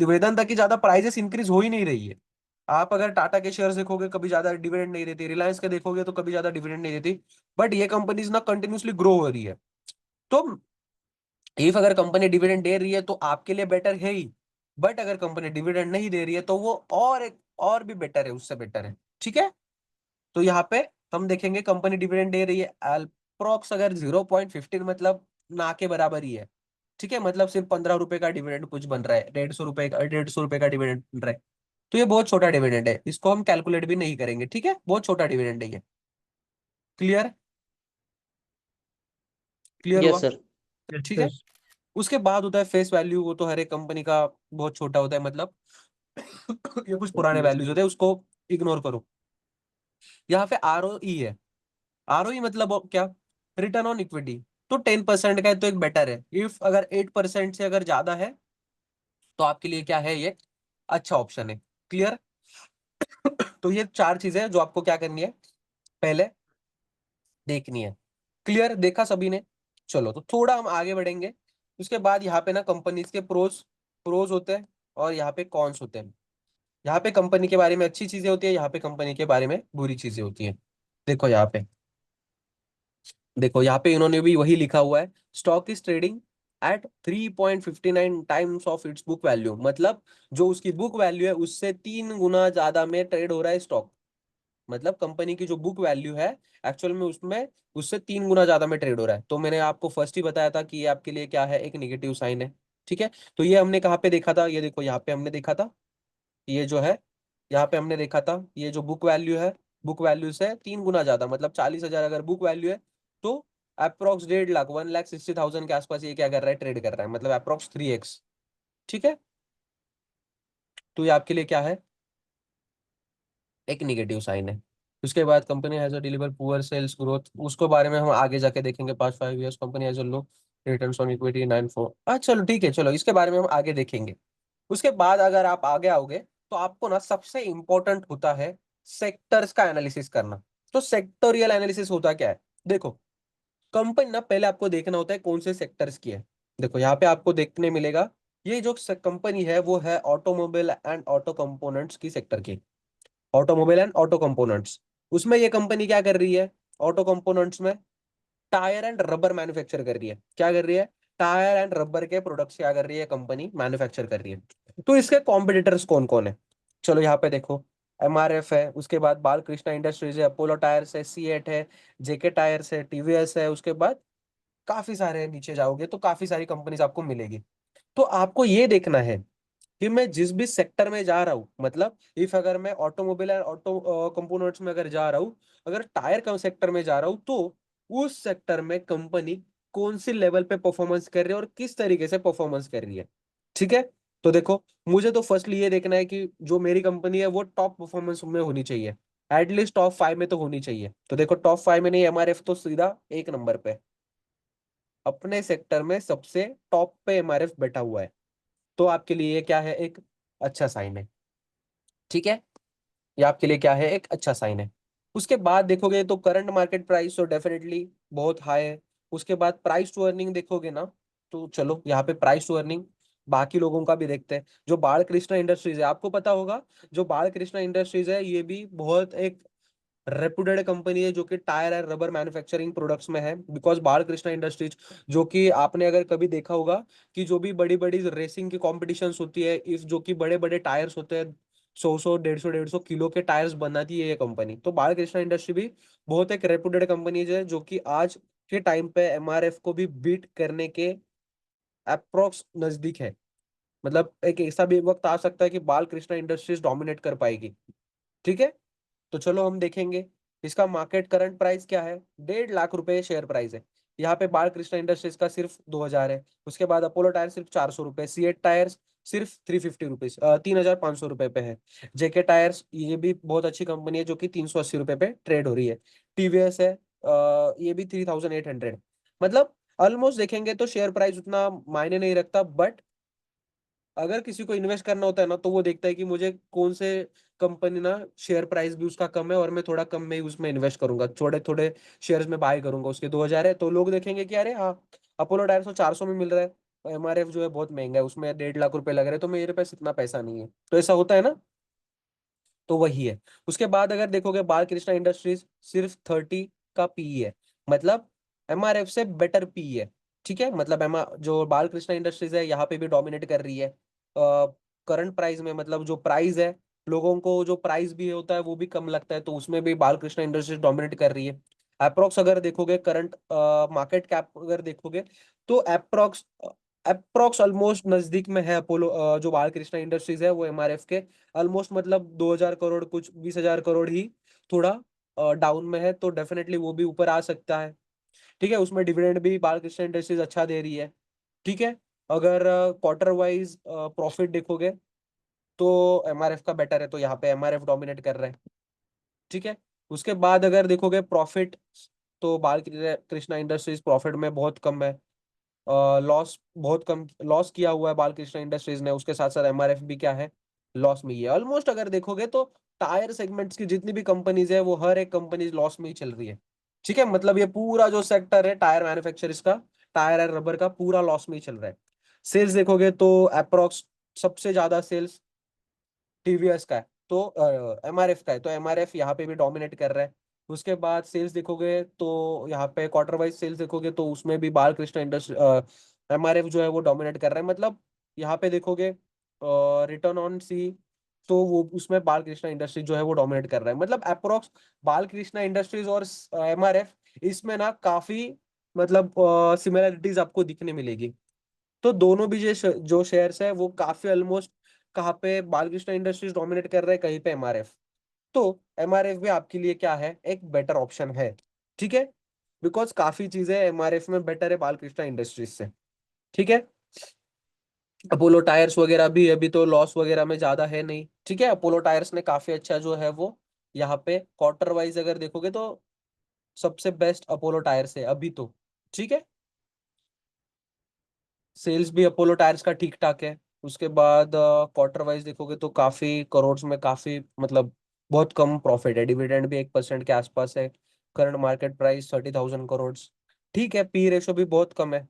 वेदांता की ज्यादा प्राइजेस इंक्रीज हो ही नहीं रही है। आप अगर टाटा के शेयर्स देखोगे कभी ज्यादा डिविडेंड नहीं देती, रिलायंस के देखोगे तो कभी ज्यादा डिविडेंड नहीं देती। बट ये कंपनीज ना कंटिन्यूसली ग्रो हो रही है। तो इफ अगर कंपनी डिविडेंड दे रही है तो आपके लिए बेटर है ही। बट अगर कंपनी डिविडेंड नहीं दे रही है तो वो और भी बेटर है, उससे बेटर है। ठीक है। तो यहाँ पे हम देखेंगे कंपनी डिविडेंड दे रही है अप्रोक्स अगर 0.15, मतलब ना के बराबर ही है। ठीक है, मतलब सिर्फ 15 रुपए का डिविडेंड कुछ बन रहा है, 150 रुपए का डिविडेंड बन रहा है। तो ये बहुत छोटा डिविडेंड है, इसको हम कैलकुलेट भी नहीं करेंगे। ठीक है, बहुत छोटा डिविडेंड है ये। क्लियर? क्लियर यस हुआ? सर। ठीक है। यस। उसके बाद होता है फेस वैल्यू, वो तो हर एक कंपनी का बहुत छोटा होता है, मतलब ये कुछ पुराने वैल्यूज होते हैं, उसको इग्नोर करो। यहाँ पे आरओई है। आरओई मतलब क्या? Return on equity. तो 10% का है तो एक बेटर है। इफ अगर 8% से अगर ज्यादा है तो आपके लिए क्या है, ये अच्छा ऑप्शन है। क्लियर? तो ये 4 चीजें हैं जो आपको क्या करनी है, पहले देखनी है। क्लियर? देखा सभी ने? चलो तो थोड़ा हम आगे बढ़ेंगे। उसके बाद यहाँ पे ना कंपनीज के प्रोज प्रोज होते हैं और यहाँ पे कॉन्स होते हैं। यहाँ पे कंपनी के बारे में अच्छी चीजें होती है, यहाँ पे कंपनी के बारे में बुरी चीजें होती हैं। देखो यहाँ पे, देखो यहाँ पे इन्होंने भी वही लिखा हुआ है, stock is trading at 3.59 times of its book value. मतलब जो उसकी बुक वैल्यू है उससे 3 गुना ज्यादा में ट्रेड हो रहा है स्टॉक। मतलब कंपनी की जो बुक वैल्यू है एक्चुअल में उसमें उससे 3 गुना ज्यादा में ट्रेड हो रहा है। तो मैंने आपको फर्स्ट ही बताया था कि ये आपके लिए क्या है, एक निगेटिव साइन है। ठीक है? तो ये हमने कहाँ पे देखा था, ये देखो यहाँ पे हमने देखा था, ये जो है यहाँ पे हमने देखा था, ये जो बुक वैल्यू है, बुक वैल्यू से 3 गुना ज्यादा, मतलब 40,000 अगर बुक वैल्यू है तो अप्रोक्स 1.5 लाख 1,60,000 के आसपास ये क्या कर रहा है, ट्रेड कर रहा है, मतलब अप्रोक्स 3x। ठीक है? तो ये आपके लिए क्या है, एक निगेटिव साइन है। उसके बाद company has a deliver poor sales growth, उसको बारे में हम आगे जाके देखेंगे। Past 5 years company has a low returns on equity 9.4। चलो ठीक है, चलो इसके बारे में हम आगे देखेंगे। उसके बाद अगर आप आगे आओगे तो आपको ना सबसे इंपॉर्टेंट होता है सेक्टर्स का एनालिसिस करना। तो सेक्टोरियल एनालिसिस होता क्या है, देखो कंपनी ना पहले आपको देखना होता है कौन से सेक्टर्स की है। देखो यहाँ पे आपको देखने मिलेगा, ये जो कंपनी है वो है ऑटोमोबाइल एंड ऑटो कंपोनेंट्स की सेक्टर की। ऑटोमोबाइल एंड ऑटो कंपोनेंट्स, उसमें ये कंपनी क्या कर रही है, ऑटो कंपोनेंट्स में टायर एंड रबर मैन्युफैक्चर कर रही है। क्या कर रही है, टायर एंड रबर के प्रोडक्ट्स क्या कर रही है कंपनी, मैन्युफैक्चर कर रही है। तो इसके कॉम्पिटिटर्स कौन कौन है, चलो यहाँ पे देखो, एमआरएफ है, उसके बाद बालकृष्णा इंडस्ट्रीज है, अपोलो टायर्स है, सी8 है, जेके टायर्स है, टीवीएस है, उसके बाद काफी सारे नीचे जाओगे तो काफी सारी कंपनीज आपको मिलेगी। तो आपको ये देखना है कि मैं जिस भी सेक्टर में जा रहा हूँ, मतलब इफ अगर मैं ऑटोमोबाइल और ऑटो कंपोनेंट्स में अगर जा रहा हूँ, अगर टायर का सेक्टर में जा रहा हूँ, तो उस सेक्टर में कंपनी कौन सी लेवल पे परफॉर्मेंस कर रही है और किस तरीके से परफॉर्मेंस कर रही है। ठीक है? तो देखो मुझे तो फर्स्टली ये देखना है कि जो मेरी कंपनी है वो टॉप परफॉर्मेंस में होनी चाहिए, एटलीस्ट टॉप 5 में तो होनी चाहिए। तो देखो टॉप 5 में नहीं, एमआरएफ तो सीधा 1 नंबर पे, अपने सेक्टर में सबसे टॉप पे एमआरएफ बैठा हुआ है। तो आपके लिए ये क्या है, एक अच्छा साइन है। ठीक है? ये आपके लिए क्या है, एक अच्छा साइन है। उसके बाद देखोगे तो करंट मार्केट प्राइस तो डेफिनेटली बहुत हाई है। उसके बाद प्राइस टू अर्निंग देखोगे ना, तो चलो यहाँ पे प्राइस टू अर्निंग बाकी लोगों का भी देखते हैं। जो बालकृष्णा इंडस्ट्रीज है, आपको पता होगा जो बालकृष्णा इंडस्ट्रीज है ये भी बहुत एक रेपुटेड कंपनी है जो कि tyre and rubber manufacturing products में है। बिकॉज बालकृष्णा इंडस्ट्रीज, जो कि आपने अगर कभी देखा होगा कि जो भी बड़ी बड़ी रेसिंग की कॉम्पिटिशन्स होती है, इफ जो कि बड़े बड़े टायर्स होते हैं, 100 150 किलो के टायर्स बनाती है ये कंपनी। तो बालकृष्णा इंडस्ट्री भी बहुत एक रेपुटेड कंपनी है जो कि आज के टाइम पे एमआरएफ को भी बीट करने के अप्रोक्स नजदीक है। मतलब एक ऐसा भी वक्त आ सकता है कि बालकृष्णा इंडस्ट्रीज डोमिनेट कर पाएगी। ठीक है? तो चलो हम देखेंगे इसका मार्केट करंट प्राइस क्या है, 1.5 लाख रुपए शेयर प्राइस है। यहाँ पे बालकृष्णा इंडस्ट्रीज का सिर्फ 2,000 है। उसके बाद अपोलो टायर सिर्फ 400 रुपए, सी8 टायर्स सिर्फ 350 रुपीज, 3,500 रुपए पे है। जेके टायर्स ये भी बहुत अच्छी कंपनी है जो कि 380 रुपए पे ट्रेड हो रही है। टीवीएस है, ये भी 3,800। मतलब ऑलमोस्ट देखेंगे तो शेयर प्राइस उतना मायने नहीं रखता, बट अगर किसी को इन्वेस्ट करना होता है ना तो वो देखता है कि मुझे कौन से कंपनी ना शेयर प्राइस भी उसका कम है और मैं थोड़ा कम में ही उसमें इन्वेस्ट करूंगा, थोड़े थोड़े शेयर्स में बाय करूंगा। उसके 2,000 है तो लोग देखेंगे कि अरे हाँ, अपोलो टायर्स तो 400 में मिल रहा है, एमआरएफ जो है बहुत महंगा है, उसमें 1.5 लाख रुपए लग रहे हैं, तो मेरे पास इतना पैसा नहीं है। तो ऐसा होता है ना, तो वही है। उसके बाद अगर देखोगे बालकृष्णा इंडस्ट्रीज सिर्फ 30 का पीई है, मतलब एमआरएफ से बेटर पीई है। ठीक है? मतलब जो बालकृष्णा इंडस्ट्रीज है यहाँ पे भी डोमिनेट कर रही है करंट प्राइस में। मतलब जो प्राइस है, लोगों को जो प्राइस भी होता है वो भी कम लगता है, तो उसमें भी बालकृष्णा इंडस्ट्रीज डोमिनेट कर रही है। अप्रोक्स अगर देखोगे करंट मार्केट कैप अगर देखोगे तो अप्रोक्स ऑलमोस्ट नजदीक में है अपोलो, जो बालकृष्णा इंडस्ट्रीज है वो एमआरएफ के ऑलमोस्ट, मतलब 2,000 करोड़, कुछ 20,000 करोड़ ही थोड़ा डाउन में है। तो डेफिनेटली वो भी ऊपर आ सकता है। ठीक है? उसमें डिविडेंड भी बालकृष्ण इंडस्ट्रीज अच्छा दे रही है। ठीक है? अगर क्वार्टर वाइज प्रॉफिट देखोगे तो एमआरएफ का बेटर है, तो यहाँ पे एमआरएफ डोमिनेट कर रहा है। ठीक है? उसके बाद अगर देखोगे प्रॉफिट तो बालकृष्ण इंडस्ट्रीज प्रॉफिट में बहुत कम है, लॉस बहुत कम लॉस किया हुआ है बालकृष्ण इंडस्ट्रीज ने। उसके साथ साथ एमआरएफ भी क्या है, लॉस में ही है। ऑलमोस्ट अगर देखोगे तो टायर सेगमेंट्स की जितनी भी कंपनीज है वो हर एक कंपनी लॉस में ही चल रही है। ठीक है, मतलब ये पूरा जो सेक्टर है टायर मैन्युफैक्चरर्स का, टायर और रबर का, पूरा लॉस में ही चल रहा है। सेल्स देखोगे तो अप्रोक्स सबसे ज्यादा सेल्स टीवीएस का है, तो एमआरएफ का है, तो एमआरएफ यहाँ पे भी डोमिनेट कर रहा है। उसके बाद सेल्स देखोगे तो यहाँ पे क्वार्टर वाइज सेल्स देखोगे तो उसमें भी बालकृष्ण इंडस्ट्री एमआरएफ जो है वो डोमिनेट कर रहा है। मतलब यहाँ पे देखोगे रिटर्न ऑन सी, तो वो उसमें बालकृष्ण इंडस्ट्री जो है वो डोमिनेट कर रहा है। मतलब अप्रोक्स बालकृष्ण इंडस्ट्रीज और एमआरएफ, इसमें ना काफी मतलब सिमिलरिटीज आपको दिखने मिलेगी। तो दोनों भी जो शेयर्स है वो काफी ऑलमोस्ट, कहाँ पे बालकृष्ण इंडस्ट्रीज डोमिनेट कर रहे हैं, कहीं पे एमआरएफ। तो एमआरएफ भी आपके लिए क्या है, एक बेटर ऑप्शन है। ठीक है, बिकॉज काफी चीजें एमआरएफ में बेटर है बालकृष्ण इंडस्ट्रीज से। ठीक है, अपोलो टायर्स वगैरह भी अभी तो लॉस वगैरह में ज्यादा है नहीं। ठीक है, अपोलो टायर्स ने काफी अच्छा जो है वो यहाँ पे क्वार्टर वाइज अगर देखोगे तो सबसे बेस्ट अपोलो टायर्स है अभी तो। ठीक है, सेल्स भी अपोलो टायर्स का ठीक ठाक है। उसके बाद क्वार्टर वाइज देखोगे तो काफी करोड़ में, काफी मतलब बहुत कम प्रॉफिट है। डिविडेंड भी 1% के आसपास है। Current market price 30,000 crore. ठीक है, पी रेशो भी बहुत कम है,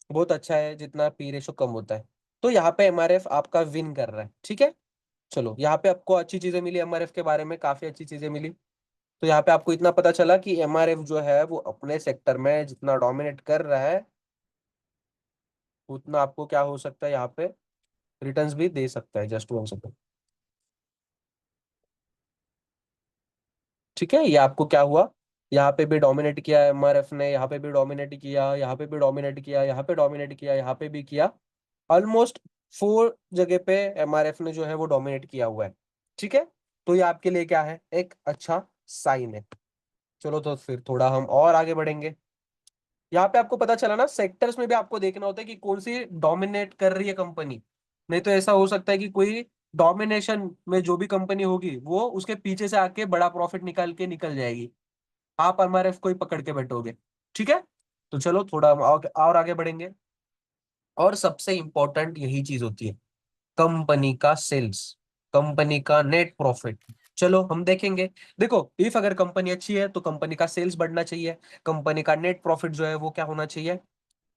बहुत अच्छा है जितना पी रेशो कम होता है। तो यहाँ पे एमआरएफ आपका विन कर रहा है। ठीक है, चलो यहाँ पे आपको अच्छी चीजें मिली, एमआरएफ के बारे में काफी अच्छी चीजें मिली। तो यहाँ पे आपको इतना पता चला कि एमआरएफ जो है वो अपने सेक्टर में जितना डोमिनेट कर रहा है उतना आपको क्या हो सकता है, यहाँ पे रिटर्न्स भी दे सकता है। Just 1 second. ठीक है, ये आपको क्या हुआ, यहाँ पे भी डोमिनेट किया एमआरएफ ने, यहाँ पे भी डोमिनेट किया, यहाँ पे भी डोमिनेट किया, यहाँ पे डोमिनेट किया, यहाँ पे भी किया। ऑलमोस्ट 4 जगह पे एमआरएफ ने जो है वो डोमिनेट किया हुआ है। ठीक है, तो ये आपके लिए क्या है, एक अच्छा साइन है। चलो तो फिर थोड़ा हम और आगे बढ़ेंगे। यहाँ पे आपको पता चला ना, सेक्टर्स में भी आपको देखना होता है कि कौन सी डोमिनेट कर रही है कंपनी। नहीं तो ऐसा हो सकता है कि कोई डोमिनेशन में जो भी कंपनी होगी वो उसके पीछे से आके बड़ा प्रॉफिट निकाल के निकल जाएगी, आप एमआरएफ को ही पकड़ के बैठोगे। ठीक है, तो चलो थोड़ा हम और आगे बढ़ेंगे। और सबसे इंपॉर्टेंट यही चीज होती है, कंपनी का सेल्स, कंपनी का नेट प्रॉफिट। चलो हम देखेंगे। देखो, इफ अगर कंपनी अच्छी है तो कंपनी का सेल्स बढ़ना चाहिए, कंपनी का नेट प्रॉफिट जो है वो क्या होना चाहिए,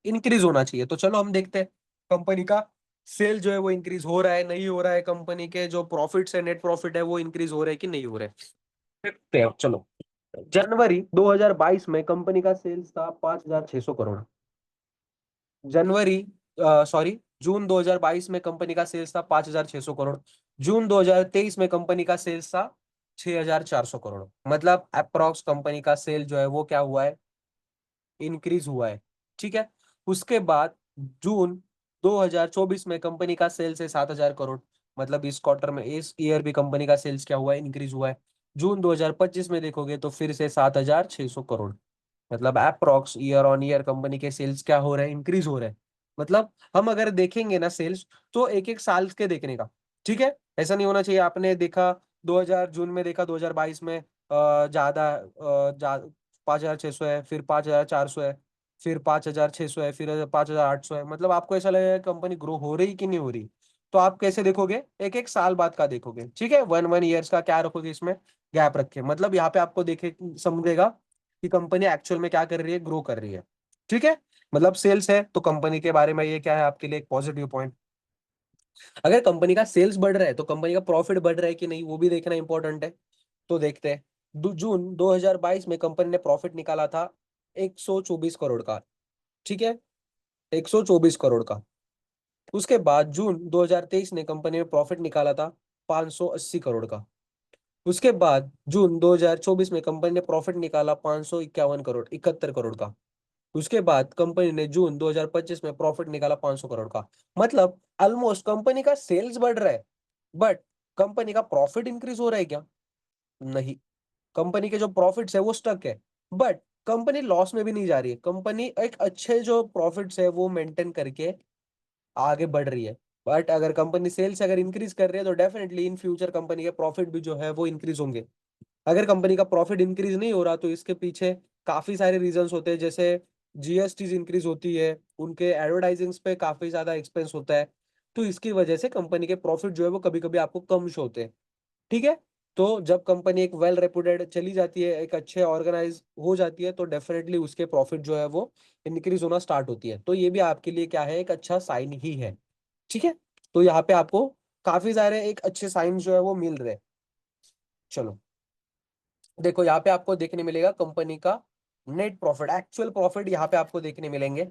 इंक्रीज होना चाहिए। तो चलो हम देखते हैं कंपनी का सेल जो है वो इंक्रीज हो रहा है नहीं हो रहा है, कंपनी के जो प्रॉफिट्स है, नेट प्रॉफिट है, वो इंक्रीज हो रहे हैं कि नहीं हो रहे। देखते हैं चलो। जनवरी 2022 में कंपनी का सेल्स था 5,600 करोड़। जनवरी सॉरी जून 2022 में कंपनी का सेल्स था 5,600 करोड़। जून 2023 में कंपनी का सेल्स था 6,400 करोड़। मतलब अप्रोक्स कंपनी का सेल जो है वो क्या हुआ है, इंक्रीज हुआ है। ठीक है, उसके बाद जून 2024 में कंपनी का सेल्स है 7,000 करोड़। मतलब इस क्वार्टर में, इस ईयर भी कंपनी का सेल्स क्या हुआ है, इंक्रीज हुआ है। जून 2025 में देखोगे तो फिर से 7,600 करोड़। मतलब approx year on year company के सेल्स क्या हो रहे हैं, इंक्रीज हो रहे हैं। मतलब हम अगर देखेंगे ना सेल्स, तो एक एक साल के देखने का। ठीक है, ऐसा नहीं होना चाहिए आपने देखा 2000 जून में देखा 2022 में ज्यादा 5,600 है, फिर 5,400 है, फिर 5,600 है, फिर 5,800 है। मतलब आपको ऐसा लगेगा कंपनी ग्रो हो रही कि नहीं हो रही। तो आप कैसे देखोगे, एक एक साल बाद का देखोगे। ठीक है, 1 1 ईयर्स का क्या रखोगे, इसमें गैप रखे। मतलब यहाँ पे आपको देखे समझेगा कि कंपनी एक्चुअल में क्या कर रही है, ग्रो कर रही है। ठीक है, मतलब सेल्स है तो कंपनी के बारे में ये क्या है आपके लिए, एक पॉजिटिव पॉइंट। अगर कंपनी का सेल्स बढ़ रहा है तो कंपनी का प्रॉफिट बढ़ रहा है कि नहीं, वो भी देखना इंपॉर्टेंट है। तो देखते हैं। जून 2022 में कंपनी ने प्रॉफिट निकाला था 124 करोड़ का। ठीक है, 124 करोड़ का। उसके बाद जून 2023 ने कंपनी ने प्रॉफिट निकाला था 580 करोड़ का। उसके बाद जून 2024 में कंपनी ने प्रॉफिट निकाला 551 करोड़, 71 करोड़ का। उसके बाद कंपनी ने जून 2025 में प्रॉफिट निकाला 500 करोड़ का। मतलब ऑलमोस्ट कंपनी का सेल्स बढ़ रहा है, बट कंपनी का प्रॉफिट इंक्रीज हो रहा है क्या, नहीं। कंपनी के जो प्रॉफिट्स है वो स्टक है, बट कंपनी लॉस में भी नहीं जा रही है। कंपनी एक अच्छे जो प्रॉफिट्स है वो मेंटेन करके आगे बढ़ रही है। बट अगर कंपनी सेल्स अगर इंक्रीज कर रही है तो डेफिनेटली इन फ्यूचर कंपनी के प्रॉफिट भी जो है वो इंक्रीज होंगे। अगर कंपनी का प्रॉफिट इंक्रीज नहीं हो रहा तो इसके पीछे काफी सारे रीजंस होते हैं, जैसे जीएसटी इंक्रीज होती है, उनके एडवर्टाइजिंग्स पे काफी ज्यादा एक्सपेंस होता है, तो इसकी वजह से कंपनी के प्रॉफिट जो है वो कभी कभी आपको कम शो होते हैं। ठीक है, तो जब कंपनी एक वेल रेपुटेड चली जाती है, एक अच्छे ऑर्गेनाइज हो जाती है, तो डेफिनेटली उसके प्रॉफिट जो है वो इंक्रीज होना स्टार्ट होती है। तो ये भी आपके लिए क्या है, एक अच्छा साइन ही है। ठीक है, तो यहाँ पे आपको काफी सारे एक अच्छे साइन जो है वो मिल रहे हैं। चलो देखो, यहाँ पे आपको देखने मिलेगा कंपनी का नेट प्रॉफिट, एक्चुअल प्रॉफिट यहाँ पे आपको देखने मिलेंगे।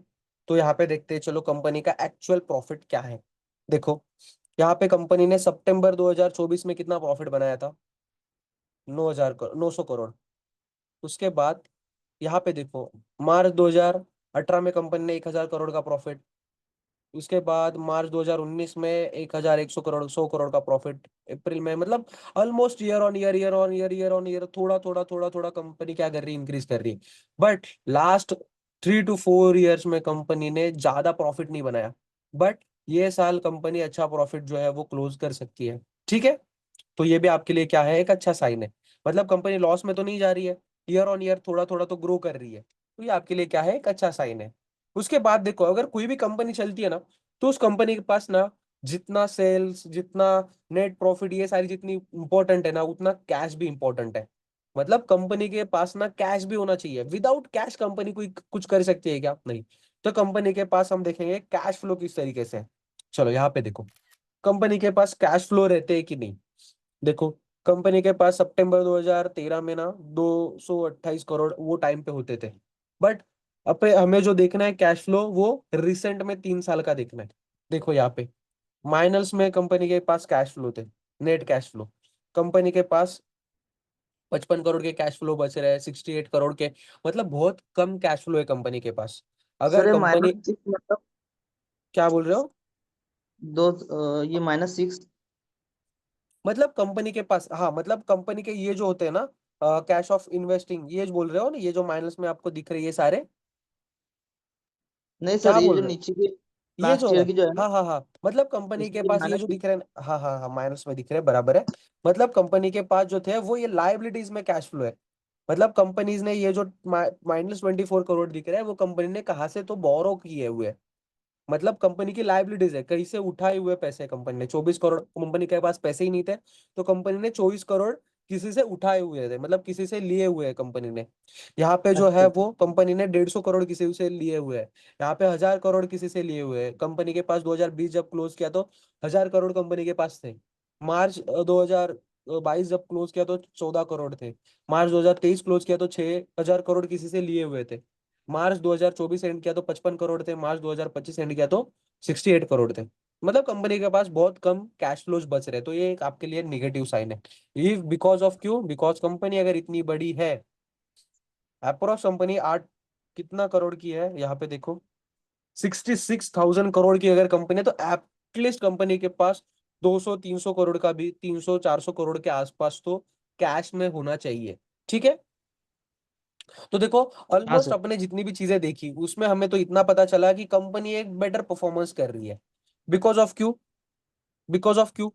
तो यहाँ पे देखते हैं, चलो कंपनी का एक्चुअल प्रॉफिट क्या है। देखो यहाँ पे कंपनी ने सितंबर 2024 में कितना प्रॉफिट बनाया था, 900 करोड़। उसके बाद यहाँ पे देखो, मार्च 2018 में कंपनी ने 1000 करोड़ का प्रॉफिट। उसके बाद मार्च 2019 में 1100 करोड़, 100 करोड़ का प्रॉफिट। अप्रैल में, मतलब ऑलमोस्ट ईयर ऑन ईयर थोड़ा थोड़ा थोड़ा थोड़ा कंपनी क्या कर रही है, इंक्रीज कर रही है। बट लास्ट 3 to 4 ईयर्स में कंपनी ने ज्यादा प्रॉफिट नहीं बनाया। बट ये साल कंपनी अच्छा प्रॉफिट जो है वो क्लोज कर सकती है। ठीक है, तो ये भी आपके लिए क्या है, एक अच्छा साइन है। मतलब कंपनी लॉस में तो नहीं जा रही है, ईयर थोड़ा थोड़ा तो ग्रो कर रही है, तो ये आपके लिए क्या है, एक अच्छा साइन है। उसके बाद देखो, अगर कोई भी कंपनी चलती है ना, तो उस कंपनी के पास ना जितना सेल्स, जितना नेट प्रॉफिट, ये सारी जितनी इंपॉर्टेंट है ना, उतना कैश भी इंपॉर्टेंट है। मतलब कंपनी के पास ना कैश भी होना चाहिए। विदाउट कैश कंपनी कोई कुछ कर सकती है क्या, नहीं। तो कंपनी के पास हम देखेंगे कैश फ्लो किस तरीके से है। चलो यहाँ पे देखो, कंपनी के पास कैश फ्लो रहते हैं कि नहीं। देखो कंपनी के पास सितंबर 2013 में ना 228 करोड़ वो टाइम पे होते थे। बट अब हमें जो देखना है कैश फ्लो, वो रिसेंट में 3 साल का देखना है। देखो यहाँ पे माइनस में कंपनी के पास कैश फ्लो थे, नेट कैश फ्लो। कंपनी के पास 55 करोड़ के कैश फ्लो बच रहे हैं, 68 करोड़ के। मतलब बहुत कम कैश फ्लो है कंपनी के पास। अगर सर ये कंपनी, -6 मतलब क्या बोल रहे हो, ये -6। मतलब कंपनी के पास, हाँ मतलब कंपनी के ये जो होते हैं ना, कैश ऑफ इन्वेस्टिंग, ये जो बोल रहे हो ना, ये जो माइनस में आपको दिख रही है सारे, नहीं सर, क्या ये बोल जो रहे हो, नीचे की ये लास्ट जो ईयर है, की जो है ना, हाँ हाँ हाँ, मतलब कंपनी के इसमें पास ये जो -6। दिख रहे हैं, हाँ हाँ हाँ, माइनस में दिख रहे हैं, बराबर है। मतलब कंपनी के पास जो थे वो ये लाइबिलिटीज में कैश फ्लो है। मतलब कंपनीज ने ये जो -24 करोड़ दिख रहा है, वो कंपनी ने कहाँ से तो बोरो किए हुए हैं। मतलब कंपनी की लाइबिलिटीज है, कहीं से उठाए हुए पैसे। कंपनी ने 24 करोड़, कंपनी के पास पैसे ही नहीं थे, तो कंपनी ने 24 करोड़ किसी से उठाए हुए थे, मतलब किसी से लिए हुए हैं कंपनी ने। यहाँ पे जो है अच्छा। वो कंपनी ने 150 करोड़ किसी से लिए हुए हैं। यहाँ पे 1000 करोड़ किसी से लिए हुए हैं। कंपनी के पास 2020 जब क्लोज किया तो 1000 करोड़ कंपनी के पास थे। मार्च 2022 जब क्लोज किया तो 14 करोड़ थे। मार्च 2023 क्लोज किया तो 6000 करोड़ किसी से लिए हुए थे। मार्च 2024 एंड किया तो 55 करोड़ थे। मार्च 2025 एंड किया तो 68 करोड़ थे। मतलब कंपनी के पास बहुत कम कैश फ्लोज बच रहे, तो ये एक आपके लिए नेगेटिव साइन है। ये बिकॉज ऑफ क्यों, बिकॉज कंपनी अगर इतनी बड़ी है, अप्रोक्स कंपनी 8 कितना करोड़ की है, यहाँ पे देखो 66,000 करोड़ की अगर कंपनी है, तो एटलीस्ट कंपनी के पास 200-300 करोड़ का भी, 300-400 करोड़ के आसपास तो कैश में होना चाहिए। ठीक है, तो देखो हाँ ऑलमोस्ट सर। अपने जितनी भी चीजें देखी, उसमें हमें तो इतना पता चला कि कंपनी एक बेटर परफॉर्मेंस कर रही है। बिकॉज ऑफ क्यों, बिकॉज ऑफ क्यों,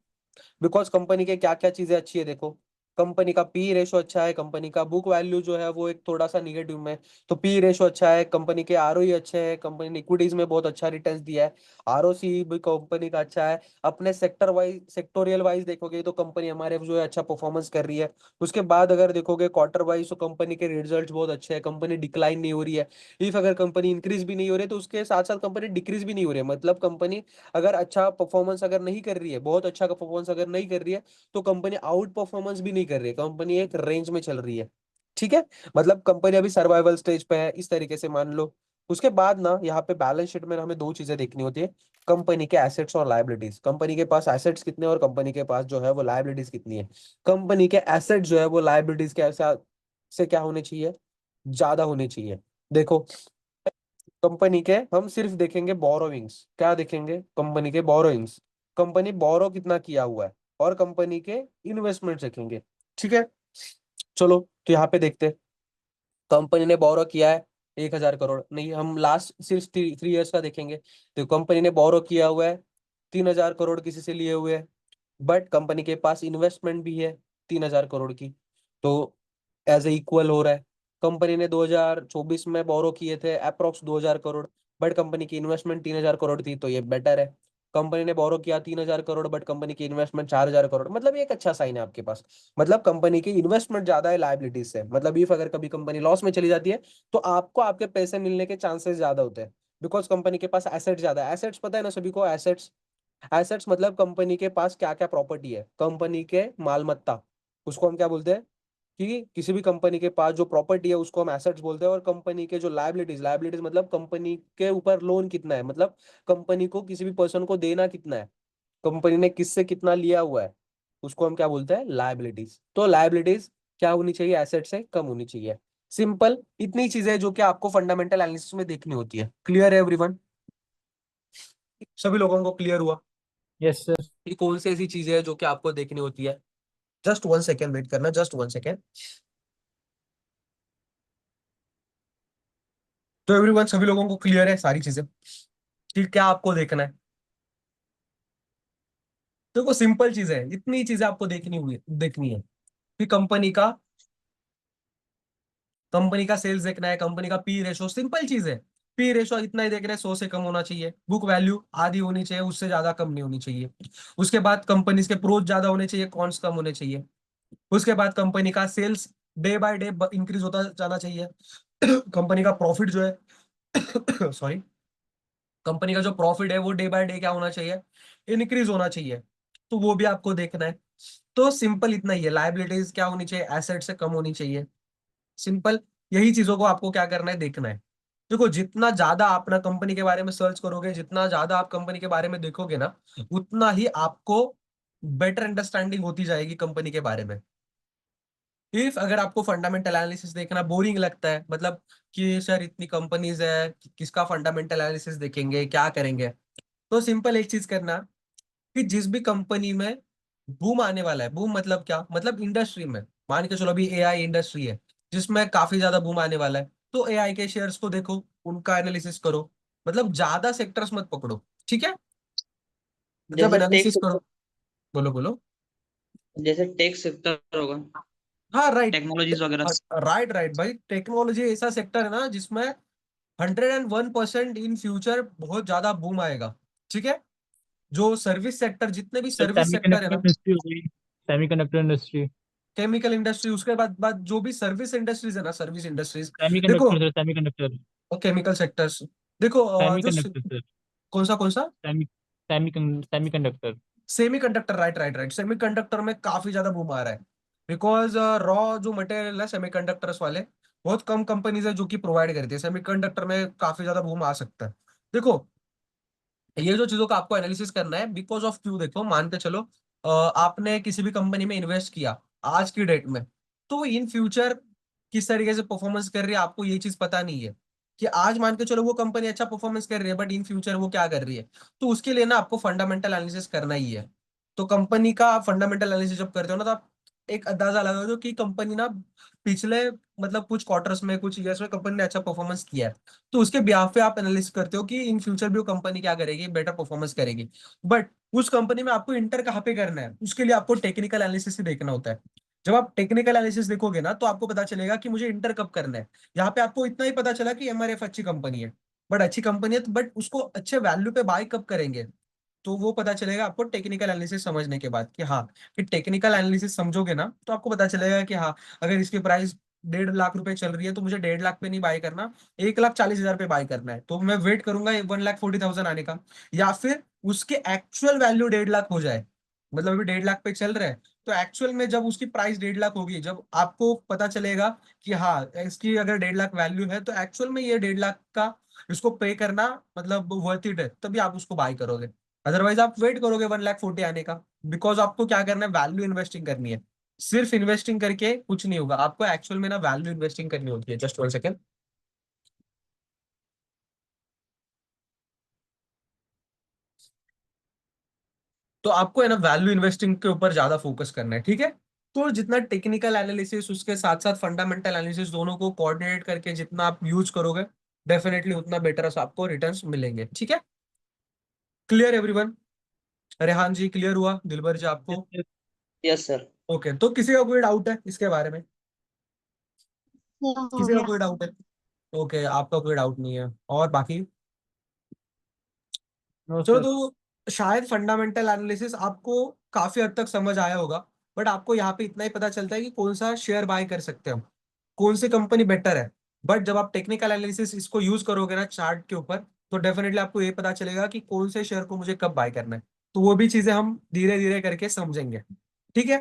बिकॉज कंपनी के क्या क्या चीजें अच्छी है। देखो कंपनी का पी रेशो अच्छा है, कंपनी का बुक वैल्यू जो है वो एक थोड़ा सा निगेटिव में, तो पी रेशो अच्छा है। कंपनी के आरओई अच्छे हैं, कंपनी ने इक्विटीज में बहुत अच्छा रिटर्न्स दिया है। आरओसी भी कंपनी का अच्छा है। अपने सेक्टर वाइज, सेक्टोरियल वाइज देखोगे तो कंपनी हमारे जो है अच्छा परफॉर्मेंस कर रही है। उसके बाद अगर देखोगे क्वार्टर वाइज, तो कंपनी के रिजल्ट बहुत अच्छे हैं, कंपनी डिक्लाइन नहीं हो रही है। इफ अगर कंपनी इंक्रीज भी नहीं हो रही है, तो उसके साथ साथ कंपनी डिक्रीज भी नहीं हो रही है। मतलब कंपनी अगर अच्छा परफॉर्मेंस अगर नहीं कर रही है, बहुत अच्छा परफॉर्मेंस अगर नहीं कर रही है, तो कंपनी आउट परफॉर्मेंस भी नहीं कर रही है, कंपनी एक रेंज में चल रही है। ठीक है, मतलब कंपनी अभी सर्वाइवल स्टेज पे है, इस तरीके से मान लो। उसके बाद ना यहाँ पे बैलेंस शीट में हमें दो चीजें देखनी होती है, कंपनी के एसेट्स और लायबिलिटीज। कंपनी के पास एसेट्स कितने और कंपनी के पास जो है वो लायबिलिटीज कितनी है। कंपनी के एसेट्स जो है वो लायबिलिटीज के से क्या होने चाहिए, ज्यादा होने चाहिए। देखो कंपनी के हम सिर्फ देखेंगे बोरोइंग्स, क्या देखेंगे, कंपनी के बोरोइंग्स, कंपनी बोरो कितना किया हुआ है, और कंपनी के इन्वेस्टमेंट देखेंगे। ठीक है, चलो तो यहाँ पे देखते हैं, कंपनी ने बोरो किया है 1000 करोड़, नहीं हम लास्ट सिर्फ 3 ईयर्स का देखेंगे। तो कंपनी ने बोरो किया हुआ है 3000 करोड़ किसी से लिए हुए है। बट कंपनी के पास इन्वेस्टमेंट भी है 3000 करोड़ की, तो एज ए इक्वल हो रहा है। कंपनी ने 2024 में बोरो किए थे अप्रोक्स 2000 करोड़, बट कंपनी की इन्वेस्टमेंट 3000 करोड़ थी, तो ये बेटर है। कंपनी ने बोरो किया 3000 करोड़, बट कंपनी की इन्वेस्टमेंट 4000 करोड़, मतलब ये एक अच्छा साइन है आपके पास। मतलब कंपनी की इन्वेस्टमेंट ज्यादा है लायबिलिटीज से, मतलब इफ अगर कभी कंपनी लॉस में चली जाती है तो आपको आपके पैसे मिलने के चांसेस ज्यादा होते हैं, बिकॉज कंपनी के पास एसेट्स ज्यादा है। एसेट्स पता है ना सभी को, एसेट्स, एसेट्स मतलब कंपनी के पास क्या क्या प्रॉपर्टी है, कंपनी के मालमत्ता, उसको हम क्या बोलते हैं, कि किसी भी कंपनी के पास जो प्रॉपर्टी है उसको हम एसेट्स बोलते हैं। और कंपनी के जो लायबिलिटीज, लायबिलिटीज मतलब कंपनी के ऊपर लोन कितना है, मतलब कंपनी को किसी भी पर्सन को देना कितना है, कंपनी ने किससे कितना लिया हुआ है, उसको हम क्या बोलते हैं, लायबिलिटीज। तो लायबिलिटीज क्या होनी चाहिए, एसेट से कम होनी चाहिए। सिंपल इतनी चीजें जो कि आपको फंडामेंटल एनालिसिस में देखनी होती है। क्लियर है एवरीवन? सभी लोगों को क्लियर हुआ यस सर। कि कौन सी ऐसी चीजें हैं जो कि आपको देखनी होती है? जस्ट 1 सेकेंड वेट करना, जस्ट 1 सेकेंड। तो एवरीवन, सभी लोगों को क्लियर है सारी चीजें कि क्या आपको देखना है? देखो सिंपल चीज है, इतनी चीजें आपको देखनी है कि कंपनी का सेल्स देखना है, कंपनी का पी रेशो, सिंपल चीज है। पी रेशो इतना ही देख रहे हैं, 100 से कम होना चाहिए। बुक वैल्यू आधी होनी चाहिए, उससे ज्यादा कम नहीं होनी चाहिए। उसके बाद कंपनी के प्रोज ज्यादा होने चाहिए, कॉन्स कम होने चाहिए। उसके बाद कंपनी का sales day by day increase होता जाना चाहिए। कंपनी का प्रॉफिट जो है सॉरी, कंपनी का जो प्रॉफिट है वो डे बाय डे क्या होना चाहिए, इंक्रीज होना चाहिए। तो वो भी आपको देखना है। तो सिंपल इतना ही है, लायबिलिटीज क्या होनी चाहिए, एसेट से कम होनी चाहिए। सिंपल यही चीजों को आपको क्या करना है, देखना है। देखो जितना ज्यादा आप ना कंपनी के बारे में सर्च करोगे, जितना ज्यादा आप कंपनी के बारे में देखोगे ना, उतना ही आपको बेटर अंडरस्टैंडिंग होती जाएगी कंपनी के बारे में। इफ अगर आपको फंडामेंटल एनालिसिस देखना बोरिंग लगता है, मतलब कि सर इतनी कंपनीज है, किसका फंडामेंटल एनालिसिस देखेंगे, क्या करेंगे, तो सिंपल एक चीज करना कि जिस भी कंपनी में बूम आने वाला है, बूम मतलब क्या, मतलब इंडस्ट्री में, मान के चलो अभी एआई इंडस्ट्री है जिसमें काफी ज्यादा बूम आने वाला है, तो एआई के शेयर्स को देखो, उनका एनालिसिस करो। मतलब ज्यादा सेक्टर्स मत पकड़ो, ठीक है, मतलब जैसे टेक एनालिसिस करो। सेक्टर, बोलो बोलो। जैसे टेक सेक्टर होगा, हाँ राइट। टेक्नोलॉजीज वगैरह। राइट राइट भाई, टेक्नोलॉजी ऐसा सेक्टर है ना जिसमें 101% इन फ्यूचर बहुत ज्यादा बूम आएगा, ठीक है। जो सर्विस सेक्टर, जितने भी सर सर्विस सेक्टर है सेमीकंडक्टर ना, इंडस्ट्री हो गई, सेमीकंडक्टर इंडस्ट्री। केमिकल इंडस्ट्री, उसके बाद जो भी सर्विस इंडस्ट्रीज है ना, सर्विस इंडस्ट्रीज, देखो, सेमीकंडक्टर सर, सेमीकंडक्टर। और केमिकल सेक्टर्स, देखो सेमीकंडक्टर सर। कौन सा semi semiconductor. Semiconductor, right right right, semiconductor में काफी ज्यादा बूम आ रहा है। बिकॉज रॉ जो मटेरियल है सेमीकंडक्टर्स वाले, बहुत कम कंपनीज है जो कि प्रोवाइड करती है। सेमीकंडक्टर में काफी ज्यादा बूम आ सकता है। देखो ये जो चीजों का आपको एनालिसिस करना है, बिकॉज ऑफ क्यू, देखो मान के चलो आपने किसी भी कंपनी में इन्वेस्ट किया आज की डेट में, तो इन फ्यूचर किस तरीके से परफॉर्मेंस कर रही है आपको ये चीज पता नहीं है। कि आज मान के चलो वो कंपनी अच्छा परफॉर्मेंस कर रही है, बट इन फ्यूचर वो क्या कर रही है, तो उसके लिए ना आपको फंडामेंटल एनालिसिस करना ही है। तो कंपनी का फंडामेंटल एनालिसिस जब करते हो ना, तो आप एक अंदाजा लगाओ जो कि कंपनी ना पिछले, मतलब कुछ क्वार्टर्स में, कुछ ईयर्स में कंपनी ने अच्छा परफॉर्मेंस किया है, तो उसके ब्याह पे आप एनालिसिस करते हो कि इन फ्यूचर भी वो कंपनी क्या करेगी, बेटर परफॉर्मेंस करेगी। बट उस कंपनी में आपको इंटर कहाँ पे करना है, उसके लिए आपको टेक्निकल एनालिसिस ही देखना होता है। जब आप टेक्निकल एनालिसिस देखोगे ना, तो आपको पता चलेगा कि मुझे इंटर कब करना है। यहाँ पे आपको इतना ही पता चला कि एमआरएफ अच्छी कंपनी है, बट अच्छी कंपनी है, बट उसको अच्छे वैल्यू पे बाय कब करेंगे, तो वो पता चलेगा आपको टेक्निकल एनालिसिस समझने के बाद। कि हाँ, कि टेक्निकल एनालिसिस समझोगे ना, तो आपको पता चलेगा कि हाँ, अगर इसकी प्राइस 1.5 लाख रुपए चल रही है, तो मुझे 1.5 लाख पे नहीं बाय करना, 1,40,000 पे बाय करना है। तो मैं वेट करूंगा 1,40,000 आने का, या फिर उसके एक्चुअल वैल्यू 1.5 लाख हो जाए। मतलब अभी 1.5 लाख पे चल रहा है, तो एक्चुअल में जब उसकी प्राइस 1.5 लाख होगी, जब आपको पता चलेगा कि हाँ इसकी अगर 1.5 लाख वैल्यू है, तो एक्चुअल में ये 1.5 लाख का इसको पे करना मतलब वर्थ इट है, तभी आप उसको बाय करोगे। अदरवाइज आप वेट करोगे 1,40,000 आने का। बिकॉज आपको क्या करना है, वैल्यू इन्वेस्टिंग करनी है। सिर्फ इन्वेस्टिंग करके कुछ नहीं होगा, आपको एक्चुअल में ना वैल्यू इन्वेस्टिंग करनी होती है। Just 1 second. तो आपको है ना वैल्यू इन्वेस्टिंग के ऊपर ज्यादा फोकस करना है, ठीक है। तो जितना टेक्निकल एनालिसिस उसके साथ साथ फंडामेंटल एनालिसिस दोनों को कोऑर्डिनेट करके जितना आप यूज करोगे, डेफिनेटली उतना बेटर आपको रिटर्न्स मिलेंगे, ठीक है। Clear everyone? Rehan ji clear हुआ, दिलबर जी यस आपको? यस। Yes sir. ओके, तो किसी का कोई डाउट है इसके बारे में? हो किसी का गया। कोई डाउट है? ओके, आपका कोई डाउट नहीं है और बाकी? नो चलो सर। तो शायद फंडामेंटल एनालिसिस आपको काफी हद तक समझ आया होगा, बट आपको यहाँ पे इतना ही पता चलता है कि कौन सा शेयर बाय कर सकते हैं हम, कौन सी कंपनी बेटर है। बट जब आप टेक्निकल एनालिसिस इसको यूज करोगे ना चार्ट के ऊपर, तो डेफिनेटली आपको ये पता चलेगा कि कौन से शेयर को मुझे कब बाय करना है। तो वो भी चीजें हम धीरे धीरे करके समझेंगे। ठीक है,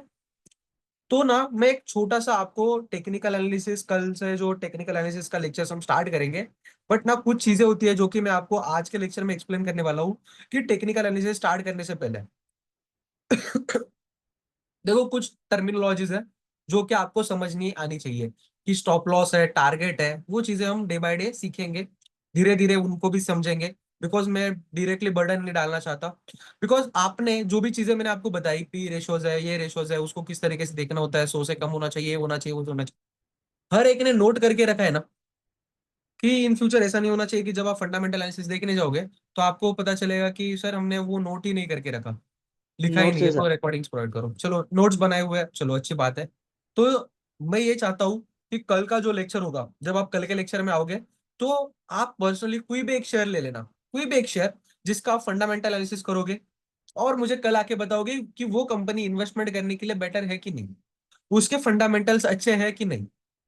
तो ना मैं एक छोटा सा आपको टेक्निकल एनालिसिस, कल से जो टेक्निकल एनालिसिस का लेक्चर हम स्टार्ट करेंगे, बट ना कुछ चीजें होती है जो कि मैं आपको आज के लेक्चर में एक्सप्लेन करने वाला हूँ कि टेक्निकल एनालिसिस स्टार्ट करने से पहले देखो कुछ टर्मिनोलॉजीज है जो कि आपको समझनी आनी चाहिए, कि स्टॉप लॉस है, टारगेट है, वो चीजें हम डे बाय डे सीखेंगे, धीरे धीरे उनको भी समझेंगे। बिकॉज मैं डायरेक्टली बर्डन नहीं डालना चाहता। बिकॉज आपने जो भी चीजें मैंने आपको बताई, पी रेशोज है, ये रेशोज है, उसको किस तरीके से देखना होता है, 100 से कम होना चाहिए, ये होना चाहिए, वो होना चाहिए, हर एक ने नोट करके रखा है ना, कि इन फ्यूचर ऐसा नहीं होना चाहिए कि जब आप फंडामेंटल एनालिसिस देखने जाओगे तो आपको पता चलेगा कि सर हमने वो नोट ही नहीं करके रखा, लिखा ही नोट नहीं है, से तो सर। रिकॉर्डिंग्स प्रोवाइड करो। चलो नोट्स बनाए हुए हैं, चलो अच्छी बात है। तो मैं ये चाहता हूँ कि कल का जो लेक्चर होगा, जब आप कल के लेक्चर में आओगे, तो आप पर्सनली कोई भी एक शेयर ले लेना, कोई भी एक शेयर जिसका आप फंडामेंटल एनालिसिस करोगे, और मुझे कल आके बताओगे कि वो कंपनी इन्वेस्टमेंट करने के लिए बेटर है कि नहीं, उसके फंडामेंटल्स अच्छे हैं कि नहीं।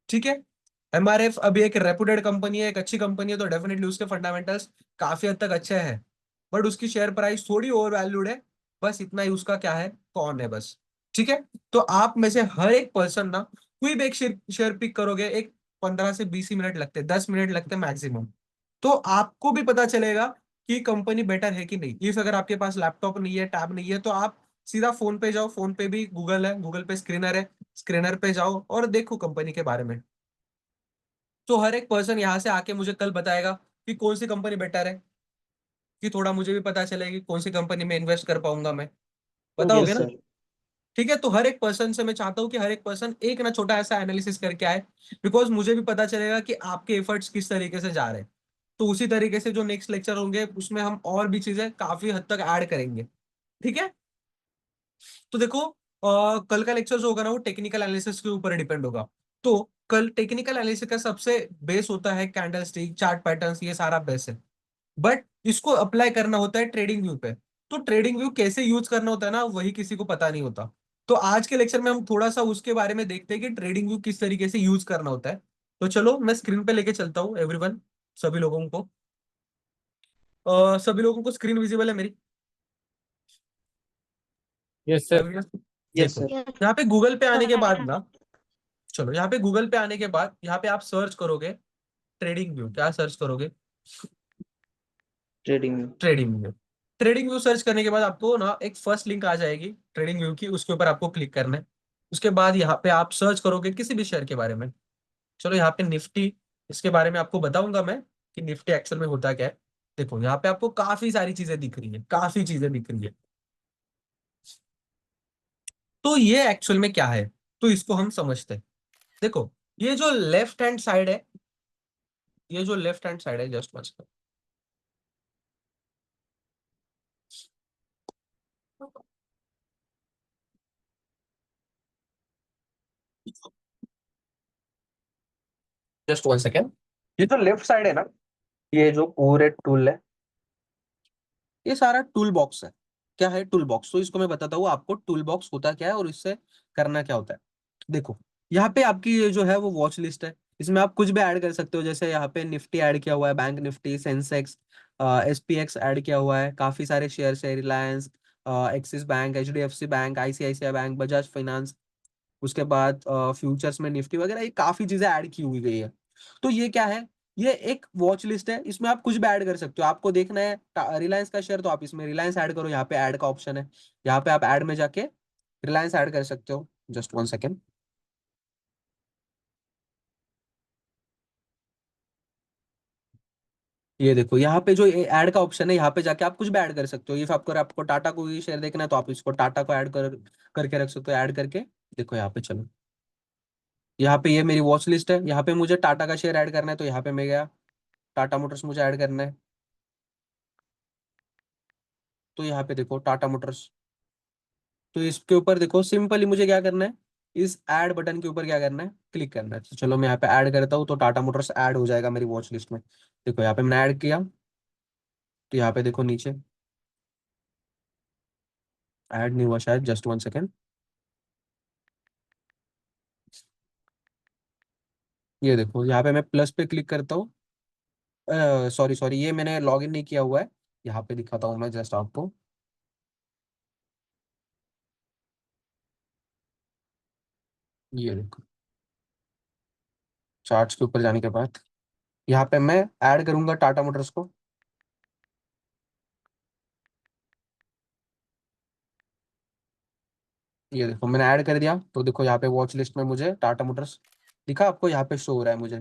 ठीक है, एमआरएफ अभी एक रेपुटेड कंपनी है, एक अच्छी कंपनी है, तो डेफिनेटली उसके फंडामेंटल्स काफी हद तक अच्छे हैं, बट उसकी शेयर प्राइस थोड़ी ओवर वैल्यूड है। बस इतना ही उसका क्या है, कौन है बस। ठीक है, तो आप में से हर एक पर्सन ना कोई भी एक शेयर शेयर पिक करोगे, एक 15 से 20 मिनट लगते हैं, 10 मिनट लगते हैं मैक्सिमम, तो आपको भी पता चलेगा कि कंपनी बेटर है कि नहीं। इफ अगर आपके पास लैपटॉप नहीं है, टैब नहीं है, तो आप सीधा फोन पे जाओ, फोन पे भी गूगल है, गूगल पे स्क्रीनर है, स्क्रीनर पे जाओ और देखो कंपनी के बारे में। तो हर एक पर्सन यहाँ से आके मुझे कल बताएगा कि कौन सी कंपनी बेटर है, कि थोड़ा मुझे भी पता चलेगी कौन सी कंपनी में इन्वेस्ट कर पाऊंगा मैं। बताओगे यस ना? सर। ठीक है, तो हर एक पर्सन से मैं चाहता हूँ कि हर एक पर्सन एक ना छोटा ऐसा एनालिसिस करके आए, बिकॉज मुझे भी पता चलेगा कि आपके एफर्ट्स किस तरीके से जा रहे हैं। तो उसी तरीके से जो नेक्स्ट लेक्चर होंगे उसमें हम और भी चीजें काफी हद तक ऐड करेंगे। ठीक है, तो देखो कल का लेक्चर जो होगा ना वो टेक्निकल एनालिसिस के ऊपर डिपेंड होगा। तो कल टेक्निकल एनालिसिस का सबसे बेस होता है कैंडल स्टिक, चार्ट पैटर्न्स, ये सारा बेस है। बट इसको अप्लाई करना होता है ट्रेडिंग व्यू पे। तो ट्रेडिंग व्यू कैसे यूज करना होता है ना, वही किसी को पता नहीं होता। तो आज के लेक्चर में हम थोड़ा सा उसके बारे में देखते हैं कि ट्रेडिंग व्यू किस तरीके से यूज करना होता है। तो चलो मैं स्क्रीन पे लेके चलता हूँ एवरीवन, सभी लोगों को। सभी लोगों को स्क्रीन विजिबल है मेरी? Yes sir. एवरीवन यस देखो, सर। यस यहाँ पे गूगल पे आने के बाद सर। ना, चलो यहाँ पे गूगल पे आने के बाद यहाँ पे आप सर्च करोगे ट्रेडिंग व्यू, क्या सर्च करोगे? ट्रेडिंग में। Trading view. Trading view search करने के बाद आपको ना एक फर्स्ट लिंक आ जाएगी ट्रेडिंग व्यू की, उसके ऊपर आपको क्लिक करना है। उसके बाद यहाँ पे आप सर्च करोगे किसी भी शेयर के बारे में। चलो यहाँ पे निफ्टी, इसके बारे में आपको बताऊंगा मैं कि निफ्टी एक्चुअल में होता क्या है। देखो यहाँ पे आपको काफी सारी चीजें दिख रही है, काफी चीजें दिख रही है। तो ये एक्चुअल में क्या है, तो इसको हम समझते हैं। देखो ये जो लेफ्ट हैंड साइड है, ये जो लेफ्ट हैंड साइड है, just watch, just one second. ये जो लेफ्ट साइड है ना, ये जो पूरे टूल है, ये सारा टूल बॉक्स है। क्या है टूल बॉक्स? तो इसको मैं बताता हूँ आपको टूल बॉक्स होता क्या है और इससे करना क्या होता है। देखो यहाँ पे आपकी ये जो है वो वॉच लिस्ट है, इसमें आप कुछ भी ऐड कर सकते हो। जैसे यहाँ पे निफ्टी ऐड किया हुआ है, bank Nifty, Sensex, SPX add किया हुआ है, काफी सारे शेयर है, Reliance, axis bank, HDFC bank, ICICI bank, Bajaj finance. उसके बाद फ्यूचर्स में निफ्टी वगैरह, ये काफी चीजें ऐड की हुई गई है। तो ये क्या है, ये एक वॉच लिस्ट है, इसमें आप कुछ भी ऐड कर सकते हो। आपको देखना है रिलायंस का शेयर, तो आप इसमें रिलायंस ऐड करो, यहाँ पे ऐड का ऑप्शन है, यहाँ पे आप ऐड में जाके रिलायंस ऐड कर सकते हो। Just one second. ये देखो यहाँ पे जो ऐड का ऑप्शन है, यहाँ पे जाके आप कुछ भी ऐड कर सकते हो। ये आपको आपको टाटा को ही शेयर देखना है, तो आप इसको टाटा को ऐड करके रख सकते हो, ऐड करके। देखो यहाँ पे, चलो यहाँ पे ये मेरी वॉच लिस्ट है, यहाँ पे मुझे टाटा का शेयर ऐड करना है, तो यहाँ पे मैं गया, टाटा मोटर्स मुझे ऐड करना है। तो यहाँ पे देखो टाटा मोटर्स, तो इसके ऊपर देखो सिंपली मुझे क्या करना है, इस ऐड बटन के ऊपर क्या करना है, क्लिक करना है। तो चलो मैं यहाँ पे ऐड करता हूँ, तो टाटा मोटर्स ऐड हो जाएगा मेरी वॉच लिस्ट में। देखो यहाँ पे मैंने ऐड किया, तो यहाँ पे देखो नीचे ऐड नहीं हुआ शायद, जस्ट 1 सेकेंड। ये देखो यहाँ पे मैं प्लस पे क्लिक करता हूँ। सॉरी सॉरी, ये मैंने लॉग इन नहीं किया हुआ है। यहाँ पे दिखाता हूँ मैं जस्ट आपको। ये देखो चार्ट्स के ऊपर जाने के बाद यहाँ पे मैं ऐड करूंगा टाटा मोटर्स को। ये देखो मैंने ऐड कर दिया, तो देखो यहाँ पे वॉच लिस्ट में मुझे टाटा मोटर्स दिखा, आपको यहाँ पे शो हो रहा है मुझे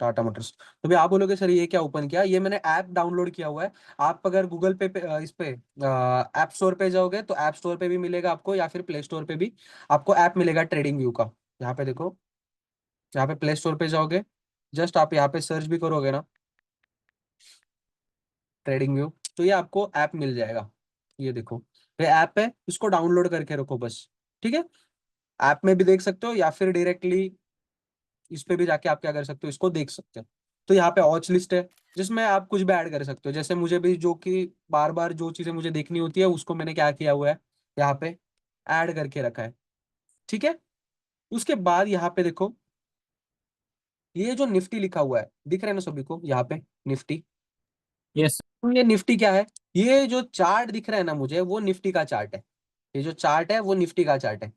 टाटा मोटर्स। तो भी आप बोलोगे सर ये क्या ओपन किया, ये मैंने ऐप डाउनलोड किया हुआ है। आप अगर गूगल पे, इस पे ऐप स्टोर पे जाओगे तो ऐप स्टोर पे भी मिलेगा आपको, या फिर प्ले स्टोर पे भी आपको ऐप मिलेगा ट्रेडिंग व्यू का। यहाँ पे देखो, यहाँ पे प्ले स्टोर पे जाओगे, जस्ट आप यहाँ पे सर्च भी करोगे ना ट्रेडिंग व्यू, तो ये आपको ऐप मिल जाएगा। ये देखो ये ऐप है, इसको डाउनलोड करके रखो बस। ठीक है, ऐप में भी देख सकते हो, या फिर डायरेक्टली इस पे भी जाके आप क्या कर सकते हो, इसको देख सकते हो। तो यहाँ पे वॉच लिस्ट है, जिसमें आप कुछ भी ऐड कर सकते हो। जैसे मुझे भी जो कि बार बार जो चीजें मुझे देखनी होती है, उसको मैंने क्या किया हुआ है, यहाँ पे ऐड करके रखा है। ठीक है, उसके बाद यहाँ पे देखो, ये जो निफ्टी लिखा हुआ है दिख रहा है ना सभी को, यहाँ पे निफ्टी। यस। तो ये निफ्टी क्या है, ये जो चार्ट दिख रहा है ना मुझे, वो निफ्टी का चार्ट है। ये जो चार्ट है वो निफ्टी का चार्ट है।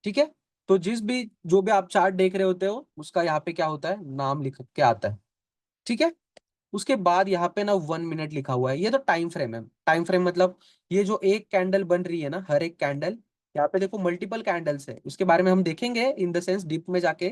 ठीक है, तो जिस भी जो भी आप चार्ट देख रहे होते हो, उसका यहाँ पे क्या होता है, नाम लिख के आता है। ठीक है, उसके बाद यहाँ पे ना 1 मिनट लिखा हुआ है, ये तो टाइम फ्रेम है। टाइम फ्रेम मतलब ये जो एक कैंडल बन रही है ना, हर एक कैंडल, यहाँ पे देखो मल्टीपल कैंडल्स है, उसके बारे में हम देखेंगे इन द सेंस डीप में जाके।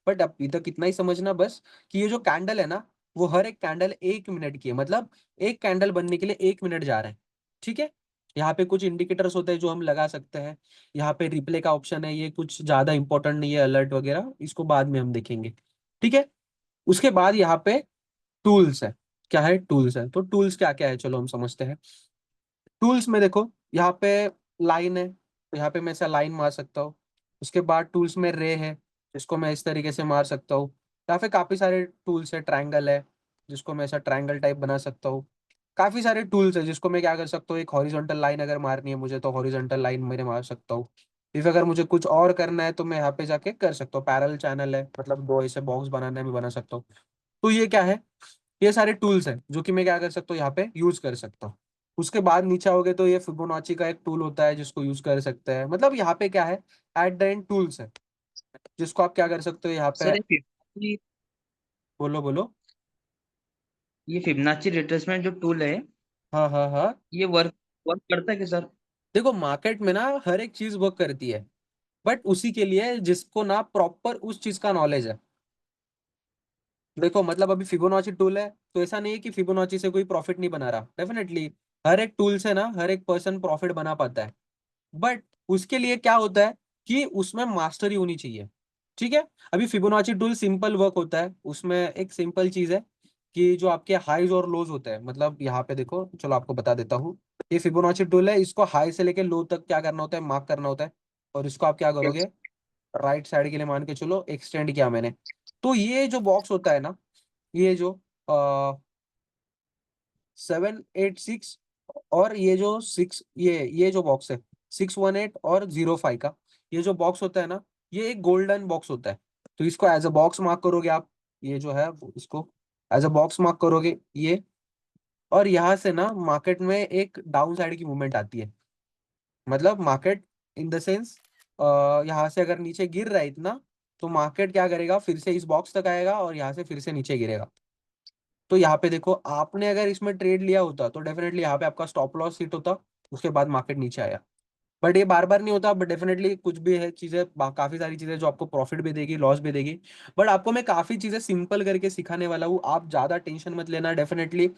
बट अभी तक इतना ही समझना बस, कि ये जो कैंडल है ना, वो हर एक कैंडल 1 मिनट की है, मतलब एक कैंडल बनने के लिए 1 मिनट जा रहा है। ठीक है, यहाँ पे कुछ इंडिकेटर्स होते हैं जो हम लगा सकते हैं। यहाँ पे रिप्ले का ऑप्शन है, ये कुछ ज्यादा इंपॉर्टेंट नहीं है, अलर्ट वगैरह इसको बाद में हम देखेंगे। ठीक है, उसके बाद यहाँ पे टूल्स है। क्या है, टूल्स है। तो टूल्स क्या क्या है, चलो हम समझते हैं। टूल्स में देखो यहाँ पे लाइन है, तो यहाँ पे मैं ऐसा लाइन मार सकता हूँ। उसके बाद टूल्स में रे है, जिसको मैं इस तरीके से मार सकता हूँ। यहाँ पे काफी सारे टूल्स है। ट्रायंगल है, जिसको मैं ऐसा ट्रायंगल टाइप बना सकता हूँ। काफी सारे टूल्स है, जिसको मैं क्या कर सकता हूँ, एक हॉरिजॉन्टल लाइन अगर मारनी है मुझे, तो हॉरिजॉन्टल लाइन मेरे मार सकता हूँ। इफ अगर मुझे कुछ और करना है, तो मैं यहाँ पे जाके कर सकता हूँ। पैरेलल चैनल है, मतलब दो ऐसे बॉक्स बनाना है, मैं बना सकता हूँ। तो ये क्या है, ये सारे टूल्स हैं जो कि मैं क्या कर सकता हूँ, यहाँ पे यूज कर सकता हूँ। उसके बाद नीचे आओगे तो ये फिबोनाची का एक टूल होता है, जिसको यूज कर सकते हैं। मतलब यहाँ पे क्या है, एट द एंड टूल्स है, जिसको आप क्या कर सकते हो यहाँ पे। सर बोलो बोलो। ये फिबोनाची रिट्रेसमेंट जो टूल है, हाँ हाँ हाँ। ये वर्क वर्क करता है क्या सर? देखो मार्केट में ना हर एक चीज वर्क करती है, बट उसी के लिए जिसको ना प्रॉपर उस चीज का नॉलेज है। देखो मतलब अभी फिबोनाची टूल है, तो ऐसा नहीं है कि फिबोनाची से कोई प्रॉफिट नहीं बना रहा। डेफिनेटली हर एक टूल से ना हर एक पर्सन प्रॉफिट बना पाता है, बट उसके लिए क्या होता है कि उसमें मास्टरी होनी चाहिए। ठीक है, अभी फिबोनाची टूल सिंपल वर्क होता है, उसमें एक सिंपल चीज है कि जो आपके हाईज और लोज होते हैं, मतलब यहाँ पे देखो, चलो आपको बता देता हूँ। ये फिबोनाची टूल है, इसको हाई से लेके लो तक क्या करना होता है, मार्क करना होता है। और इसको आप क्या करोगे, राइट साइड के लिए मान के चलो एक्सटेंड किया मैंने। तो ये जो बॉक्स होता है ना, ये जो 786, और ये जो सिक्स, ये जो बॉक्स है 618 और 05 का, ये जो बॉक्स होता है ना, ये एक गोल्डन बॉक्स होता है। तो इसको एज अ बॉक्स मार्क करोगे आप, ये जो है इसको एज अ बॉक्स मार्क करोगे ये। और यहाँ से ना मार्केट में एक डाउन साइड की मूवमेंट आती है, मतलब मार्केट इन द सेंस, यहाँ से अगर नीचे गिर रहा है इतना, तो मार्केट क्या करेगा, फिर से इस बॉक्स तक आएगा और यहाँ से फिर से नीचे गिरेगा। तो यहाँ पे देखो, आपने अगर इसमें ट्रेड लिया होता तो डेफिनेटली यहाँ पे आपका स्टॉप लॉस हिट होता, उसके बाद मार्केट नीचे आया। बट ये बार बार नहीं होता, बट डेफिनेटली कुछ भी है चीजें, काफी सारी चीजें जो आपको प्रॉफिट भी देगी, लॉस भी देगी। बट आपको मैं काफी चीजें सिंपल करके सिखाने वाला हूँ, आप ज्यादा टेंशन मत लेना। डेफिनेटली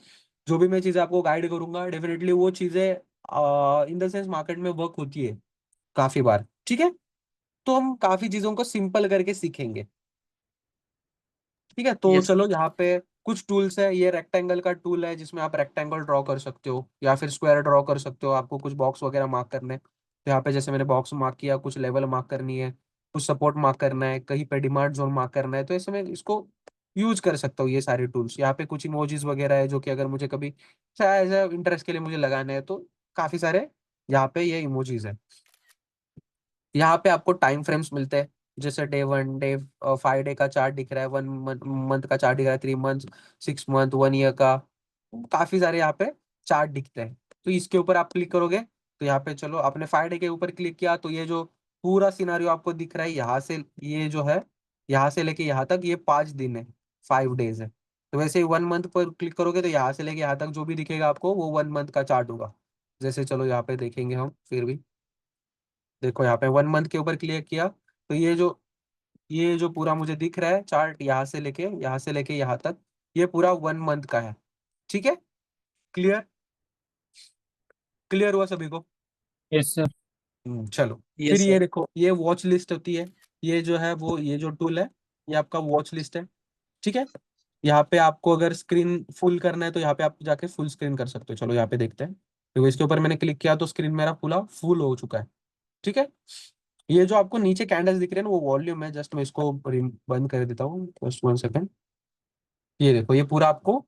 जो भी मैं चीजें आपको गाइड करूंगा, डेफिनेटली वो चीजें इन द सेंस मार्केट में वर्क होती है काफी बार। ठीक है, तो हम काफी चीजों को सिंपल करके सीखेंगे। ठीक है, तो यस। चलो यहाँ पे कुछ टूल्स है। ये रेक्टेंगल का टूल है, जिसमें आप रेक्टेंगल ड्रॉ कर सकते हो, या फिर स्क्वायर ड्रॉ कर सकते हो। आपको कुछ बॉक्स वगैरह मार्क करने, तो यहाँ पे जैसे मैंने बॉक्स मार्क किया, कुछ लेवल मार्क करनी है, कुछ सपोर्ट मार्क करना है, कहीं पे डिमांड जोन मार्क करना है, तो ऐसे में इसको यूज कर सकता हूँ। ये सारे टूल्स यहाँ पे कुछ इमोजीज वगैरह है जो कि अगर मुझे कभी एज इंटरेस्ट के लिए मुझे लगाना है तो काफी सारे यहाँ पे ये इमोजीज है। यहाँ पे आपको टाइम फ्रेम्स मिलते हैं, जैसे डे 1, डे 5 डे का चार्ट दिख रहा है, 1 मंथ का चार्ट दिख रहा है, 3 मंथ, 6 मंथ, 1 ईयर का, काफी सारे यहाँ पे चार्ट दिखते हैं। तो इसके ऊपर आप क्लिक करोगे तो यहाँ पे चलो आपने 5 डे के ऊपर क्लिक किया तो ये जो पूरा सिनारियो आपको दिख रहा है यहाँ से, ये जो है यहाँ से लेके यहाँ तक ये 5 दिन है, 5 डेज है। तो वैसे ही 1 मंथ पर क्लिक करोगे तो यहाँ से लेके यहाँ तक जो भी दिखेगा आपको वो 1 मंथ का चार्ट होगा। जैसे चलो यहाँ पे देखेंगे हम फिर भी, देखो यहाँ पे 1 मंथ के ऊपर क्लिक किया तो ये जो पूरा मुझे दिख रहा है चार्ट यहाँ से लेके यहाँ तक, ये पूरा 1 मंथ का है। ठीक है, क्लियर, क्लियर हुआ सभी को? Yes sir. चलो। फिर यस ये सर। देखो ये वॉच लिस्ट होती है, ये जो है वो ये जो टूल है ये आपका वॉच लिस्ट है। ठीक है, यहाँ पे आपको अगर स्क्रीन फुल करना है तो यहाँ पे आप जाके फुल स्क्रीन कर सकते हो। चलो यहाँ पे देखते हैं, तो इसके ऊपर मैंने क्लिक किया तो स्क्रीन मेरा पूरा फुल हो चुका है। ठीक है, ये जो आपको नीचे कैंडल्स दिख रहे हैं ना वो वॉल्यूम है, जस्ट मैं इसको बंद कर देता हूँ, जस्ट 1 सेकेंड। ये देखो ये पूरा आपको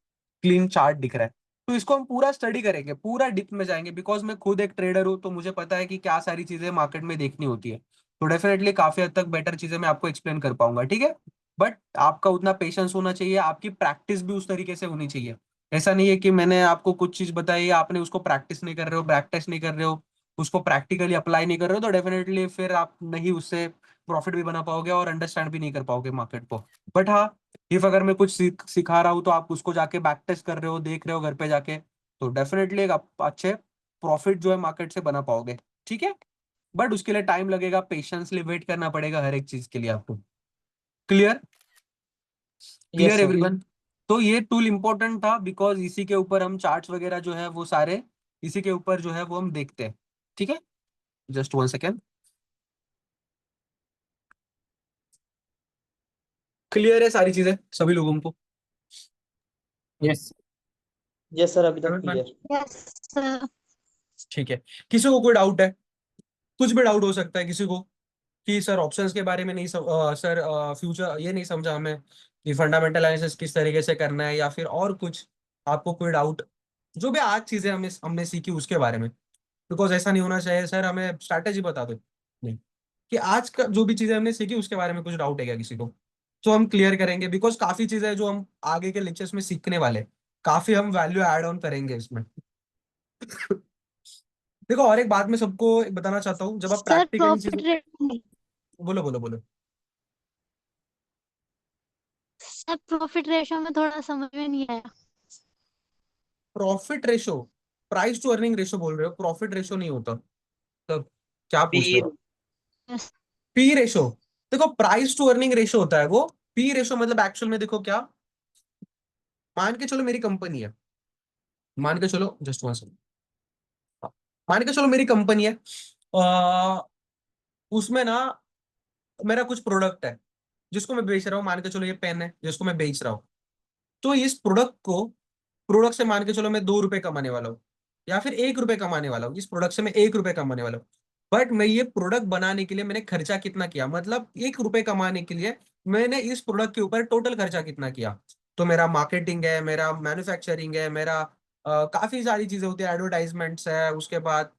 क्लीन चार्ट दिख रहा है। तो इसको हम पूरा स्टडी करेंगे, पूरा डिप में जाएंगे, बिकॉज मैं खुद एक ट्रेडर हूँ तो मुझे पता है कि क्या सारी चीजें मार्केट में देखनी होती है। तो डेफिनेटली काफी हद तक बेटर चीजें मैं आपको एक्सप्लेन कर पाऊंगा। ठीक है, बट आपका उतना पेशेंस होना चाहिए, आपकी प्रैक्टिस भी उस तरीके से होनी चाहिए। ऐसा नहीं है कि मैंने आपको कुछ चीज बताई, आपने उसको प्रैक्टिस नहीं कर रहे हो, प्रैक्टिस नहीं कर रहे हो, उसको प्रैक्टिकली अप्लाई नहीं कर रहे हो, तो डेफिनेटली फिर आप नहीं उससे प्रॉफिट भी बना पाओगे और अंडरस्टैंड भी नहीं कर पाओगे मार्केट को। बट हाँ, इफ अगर मैं कुछ सिखा रहा हूँ तो आप उसको जाके बैक टेस्ट कर रहे हो, देख रहे हो घर पे जाके, तो डेफिनेटली एक अच्छे प्रॉफिट जो है मार्केट से बना पाओगे। ठीक है, बट उसके लिए टाइम लगेगा, पेशेंसली वेट करना पड़ेगा हर एक चीज के लिए आपको। Clear, yes clear sir. Everyone? तो ये टूल इंपॉर्टेंट था बिकॉज इसी के ऊपर हम चार्ट्स वगैरह जो है वो सारे इसी के ऊपर जो है वो हम देखते हैं। ठीक है, जस्ट 1 सेकेंड। क्लियर है सारी चीजें सभी लोगों को? यस। यस सर, अभी तक Everyone? क्लियर। Yes sir. ठीक है, किसी को कोई डाउट है? कुछ भी डाउट हो सकता है किसी को कि सर ऑप्शंस के बारे में नहीं सर फ्यूचर ये नहीं समझा हमें कि फंडामेंटल एनालिसिस किस तरीके से करना है, या फिर और कुछ आपको कोई डाउट, जो भी आज चीजें हमें हमने सीखी उसके बारे में। बिकॉज ऐसा नहीं होना चाहिए सर हमें स्ट्रैटेजी बता दो, नहीं, कि आज का जो भी चीजें हमने सीखी उसके बारे में कुछ डाउट है क्या किसी को, तो हम क्लियर करेंगे। बिकॉज काफी चीजें हैं जो हम आगे के लेक्चर्स में सीखने वाले हैं, काफी हम वैल्यू ऐड ऑन करेंगे इसमें। देखो और एक बात मैं सबको बताना चाहता हूँ, जब आप सर प्रैक्टिकली चीजें, प्रॉफिट रेट, बोलो बोलो बोलो। सर प्रॉफिट रेशो में थोड़ा समझ में नहीं आया। Profit ratio, price to earning ratio बोल रहे हो, प्रॉफिट रेशो नहीं होता, तब क्या पूछ रहे फिर हो? यस। पी रेशो, देखो प्राइस टू अर्निंग रेशो होता है वो। पी रेशो मतलब एक्चुअल में देखो क्या, मान के चलो मेरी कंपनी है, मान के चलो जस्ट वन सेकंड, मान के चलो मेरी कंपनी है, उसमें ना मेरा कुछ प्रोडक्ट है जिसको मैं बेच रहा हूँ, मान के चलो ये पेन है जिसको मैं बेच रहा हूँ। तो इस प्रोडक्ट से मान के चलो मैं 2 रुपए कमाने वाला हूँ, या फिर 1 रुपए कमाने वाला हूँ, इस प्रोडक्ट से मैं 1 रुपए कमाने वाला हूँ। बट मैं ये प्रोडक्ट बनाने के लिए मैंने खर्चा कितना किया, मतलब 1 रुपए कमाने के लिए मैंने इस प्रोडक्ट के ऊपर टोटल खर्चा कितना किया। तो मेरा मार्केटिंग है, मेरा मैन्युफैक्चरिंग है, मेरा काफी सारी चीजें होती है, एडवर्टाइजमेंट्स है, उसके बाद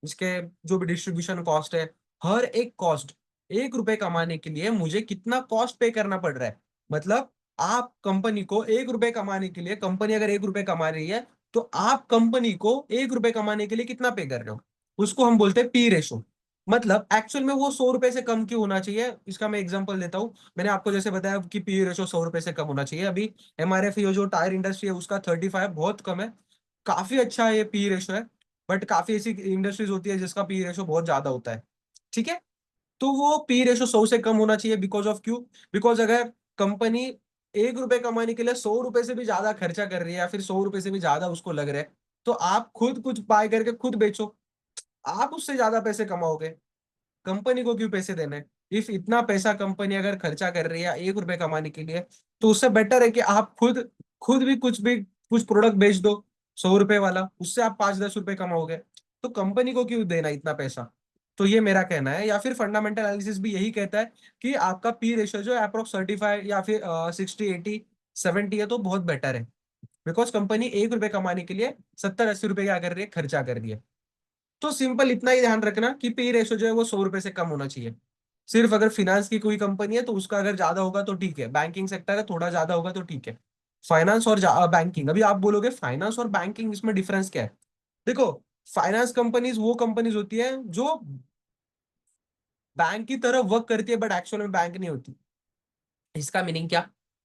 इसके जो भी डिस्ट्रीब्यूशन कॉस्ट है, हर एक कॉस्ट 1 रुपए कमाने के लिए मुझे कितना कॉस्ट पे करना पड़ रहा है। मतलब आप कंपनी को 1 रुपए कमाने के लिए, कंपनी अगर 1 रुपए कमा रही है तो आप कंपनी को 1 रुपए कमाने के लिए कितना पे कर रहे हो, उसको हम बोलते हैं पी रेशो। मतलब एक्चुअल में वो 100 रुपए से कम क्यों होना चाहिए, इसका मैं एग्जांपल देता हूँ। मैंने आपको जैसे बताया कि पी रेशो 100 रुपए से कम होना चाहिए। अभी एमआरएफ ये जो टायर इंडस्ट्री है उसका 35 बहुत कम है, काफी अच्छा है ये पी रेशो है। बट काफी ऐसी इंडस्ट्रीज होती है जिसका पी रेशो बहुत ज्यादा होता है। ठीक है, तो वो पी रेशो 100 से कम होना चाहिए। बिकॉज ऑफ क्यों, बिकॉज अगर कंपनी 1 रुपए कमाने के लिए 100 रुपए से भी ज्यादा खर्चा कर रही है, या फिर 100 रुपए से भी ज्यादा उसको लग रहा है, तो आप खुद कुछ बाय करके खुद बेचो, आप उससे ज्यादा पैसे कमाओगे। कंपनी को क्यों पैसे देने? इफ इतना पैसा कंपनी अगर खर्चा कर रही है 1 रुपए कमाने के लिए, तो उससे बेटर है कि आप खुद खुद भी कुछ प्रोडक्ट बेच दो 100 रुपए वाला, उससे आप 5-10 रुपए कमाओगे। तो कंपनी को क्यों देना इतना पैसा? तो ये मेरा कहना है, या फिर फंडामेंटल एनालिसिस भी यही कहता है कि आपका पी रेशियो जो है अप्रोक्स 35 या फिर 60, 80, 70 है तो बहुत बेटर है, बिकॉज कंपनी ₹1 कमाने के लिए 70-80 क्या कर रही है, खर्चा कर रही है। तो सिंपल इतना ही ध्यान रखना कि पी रेशियो जो है वो ₹100 से कम होना चाहिए। सिर्फ अगर फिनेंस की कोई कंपनी है तो उसका अगर ज्यादा होगा तो ठीक है, बैंकिंग सेक्टर है थोड़ा ज्यादा होगा तो ठीक है। फाइनेंस और बैंकिंग, अभी आप बोलोगे फाइनेंस और बैंकिंग इसमें डिफरेंस क्या है? देखो, फाइनेंस कंपनीज वो कंपनीज होती है जो बैंक की तरह वर्क करती है बट एक्चुअल में बैंक नहीं होती। इसका मीनिंग क्या?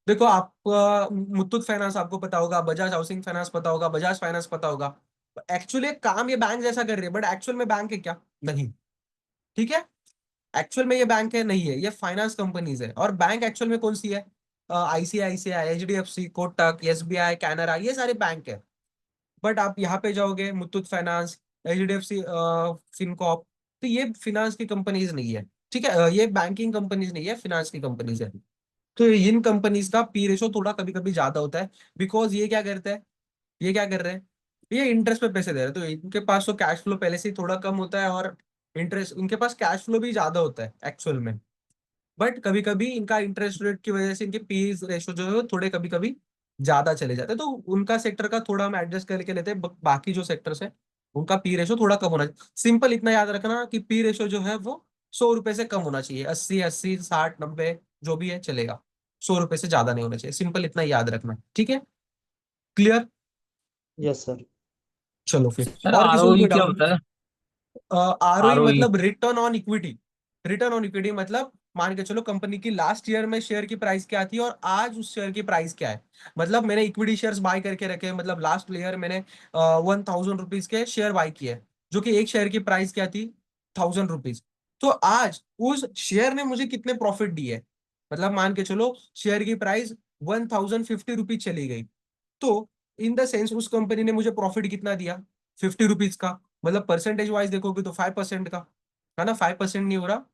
देखो, आप मुथूट फाइनेंस आपको पता होगा, बजाज हाउसिंग फाइनेंस पता होगा, बजाज फाइनेंस पता होगा। एक्चुअली काम ये बैंक जैसा कर रही है बट एक्चुअल में बैंक है क्या? नहीं। ठीक है, एक्चुअल में ये बैंक है नहीं है, ये फाइनेंस कंपनीज है। और बैंक एक्चुअल में कौन सी है? ICICI, HDFC, Kotak, SBI, Canara, ये सारे बैंक है। बट आप यहाँ पे जाओगे मुथूट फाइनेंस, एचडीएफसी, फिनकॉप, तो ये फिनांस की कंपनीज नहीं है। ठीक है, ये बैंकिंग कंपनीज नहीं है, फिनांस की कंपनीज है। तो इन कंपनीज का पी रेशो थोड़ा कभी कभी ज्यादा होता है, बिकॉज ये क्या करते हैं, ये क्या कर रहे हैं, ये इंटरेस्ट पे पैसे दे रहे हैं, तो इनके पास तो कैश फ्लो पहले से ही थोड़ा कम होता है, और इंटरेस्ट, इनके पास कैश फ्लो भी ज्यादा होता है एक्चुअल में। बट कभी कभी इनका इंटरेस्ट रेट की वजह से इनके पी रेशो जो है वो थोड़े कभी कभी ज्यादा चले जाते हैं, तो उनका सेक्टर का थोड़ा हम एडजस्ट करके लेते हैं। बाकी जो सेक्टर्स है उनका पी रेशो थोड़ा कम होना चाहिए। सिंपल इतना याद रखना कि पी रेशो जो है वो ₹100 से कम होना चाहिए। 80, 80, 60, 90 जो भी है चलेगा, ₹100 से ज्यादा नहीं होना चाहिए। सिंपल इतना याद रखना, ठीक है? क्लियर? Yes sir. चलो फिर, सर और किसी को आरओई कोई क्या डाउट? होता है? आरओई आरओई मतलब return on equity. Return on equity मतलब मान के चलो कंपनी की लास्ट ईयर में शेयर की प्राइस क्या थी और आज उस शेयर की प्राइस क्या है। मतलब मैंने इक्विटी शेयर्स बाय करके रखे हैं, मतलब लास्ट ईयर मैंने 1000 रुपीज के शेयर बाय किए, जो कि एक शेयर की प्राइस क्या थी, 1000 रुपीज। तो आज उस शेयर ने मुझे कितने प्रॉफिट दिए, मतलब मान के चलो शेयर की प्राइस 1050 रुपीज चली गई, तो इन द सेंस उस कंपनी ने मुझे प्रॉफिट कितना दिया, ₹50 का। मतलब परसेंटेज वाइज देखोगे तो 5% का, है ना? 5% नहीं हो रहा,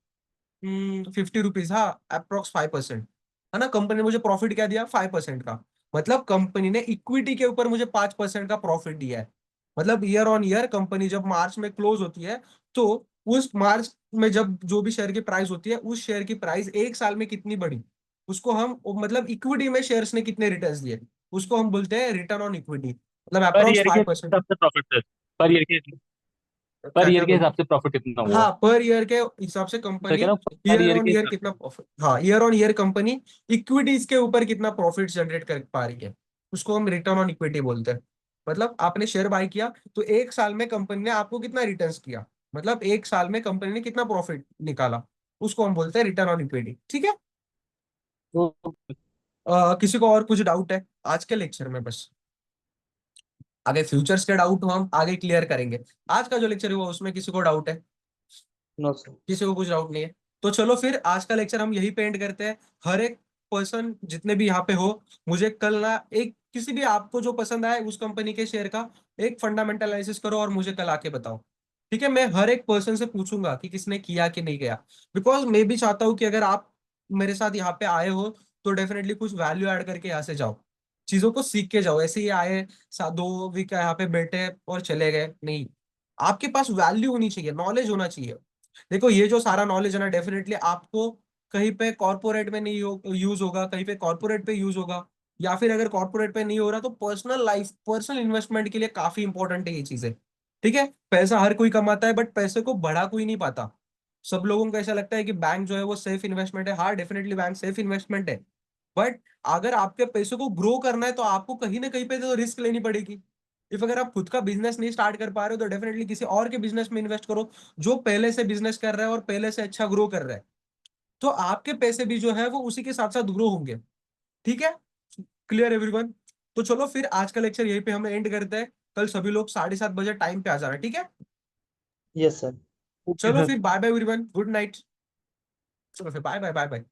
₹50, हाँ, अप्रोक्स 5%, है ना? कंपनी ने मुझे प्रॉफिट क्या दिया, 5% का। मतलब कंपनी ने इक्विटी के ऊपर मुझे 5% का प्रॉफिट दिया है। मतलब ईयर ऑन ईयर कंपनी जब मार्च में क्लोज होती है, तो उस मार्च में जब जो भी शेयर की प्राइस होती है, उस शेयर की प्राइस एक साल में कितनी बढ़ी, उसको हम, मतलब इक्विटी में शेयर्स ने कितने रिटर्न दिए, उसको हम बोलते हैं रिटर्न ऑन इक्विटी। मतलब पर अप्रोक्स ईयर के 5%। हिसाब से प्रॉफिट सर, पर ईयर के पर क्या ईयर क्या के बोल? हिसाब से प्रॉफिट कितना हुआ? हाँ, पर ईयर के हिसाब से सर कंपनी कह रहा हूँ पर ईयर ईयर ऑन के ईयर हिसाब कितना प्रॉफिट, हाँ, year on year company equities के ऊपर कितना प्रॉफिट जनरेट कर पा रही है, उसको हम रिटर्न ऑन इक्विटी बोलते हैं। मतलब आपने शेयर बाय किया तो एक साल में कंपनी ने आपको कितना रिटर्न्स किया, मतलब एक साल में कंपनी ने कितना प्रॉफिट निकाला, उसको हम बोलते हैं रिटर्न ऑन इक्विटी। ठीक है? तो किसी को और कुछ डाउट है आज के लेक्चर में? बस आगे फ्यूचर्स के डाउट हम आगे क्लियर करेंगे। आज का जो लेक्चर हुआ उसमें किसी को डाउट है? No sir. किसी को कुछ डाउट नहीं है? तो चलो फिर आज का लेक्चर हम यही पे एंड करते हैं। हर एक पर्सन जितने भी यहाँ पे हो, मुझे कल ना एक किसी भी आपको जो पसंद आए उस कंपनी के शेयर का एक फंडामेंटल एनालिसिस करो और मुझे कल आके बताओ। ठीक है? मैं हर एक पर्सन से पूछूंगा कि किसने किया कि नहीं किया, बिकॉज मैं भी चाहता हूँ कि अगर आप मेरे साथ यहाँ पे आए हो तो डेफिनेटली कुछ वैल्यू ऐड करके यहाँ से जाओ, चीजों को सीख के जाओ। ऐसे ही आए 2 वीक यहाँ पे बैठे और चले गए नहीं, आपके पास वैल्यू होनी चाहिए, नॉलेज होना चाहिए। देखो, ये जो सारा नॉलेज है ना, डेफिनेटली आपको कहीं पे कॉर्पोरेट में नहीं यूज होगा, कहीं पे कॉर्पोरेट पे यूज होगा, या फिर अगर कॉर्पोरेट पे नहीं हो रहा तो पर्सनल लाइफ, पर्सनल इन्वेस्टमेंट के लिए काफी इंपॉर्टेंट है ये चीजें। ठीक है? पैसा हर कोई कमाता है बट पैसे को बढ़ा कोई नहीं पाता। सब लोगों को ऐसा लगता है कि बैंक जो है वो सेफ इन्वेस्टमेंट है। हाँ, डेफिनेटली बैंक सेफ इन्वेस्टमेंट है, बट अगर आपके पैसे को ग्रो करना है तो आपको कहीं ना कहीं पे तो रिस्क लेनी पड़ेगी। इफ अगर आप खुद का बिजनेस नहीं स्टार्ट कर पा रहे हो तो डेफिनेटली किसी और के बिजनेस में इन्वेस्ट करो जो पहले से बिजनेस कर रहा है और पहले से अच्छा ग्रो कर रहा है, तो आपके पैसे भी जो है वो उसी के साथ साथ ग्रो होंगे। ठीक है? Clear everyone? तो चलो फिर आज का लेक्चर यहीं पे हम एंड करते हैं। कल सभी लोग 7:30 बजे टाइम पे आ जाना, ठीक है? Yes sir. ओके चलो सर। फिर, bye bye everyone, good night. चलो फिर, बाय बाय बाय बाय।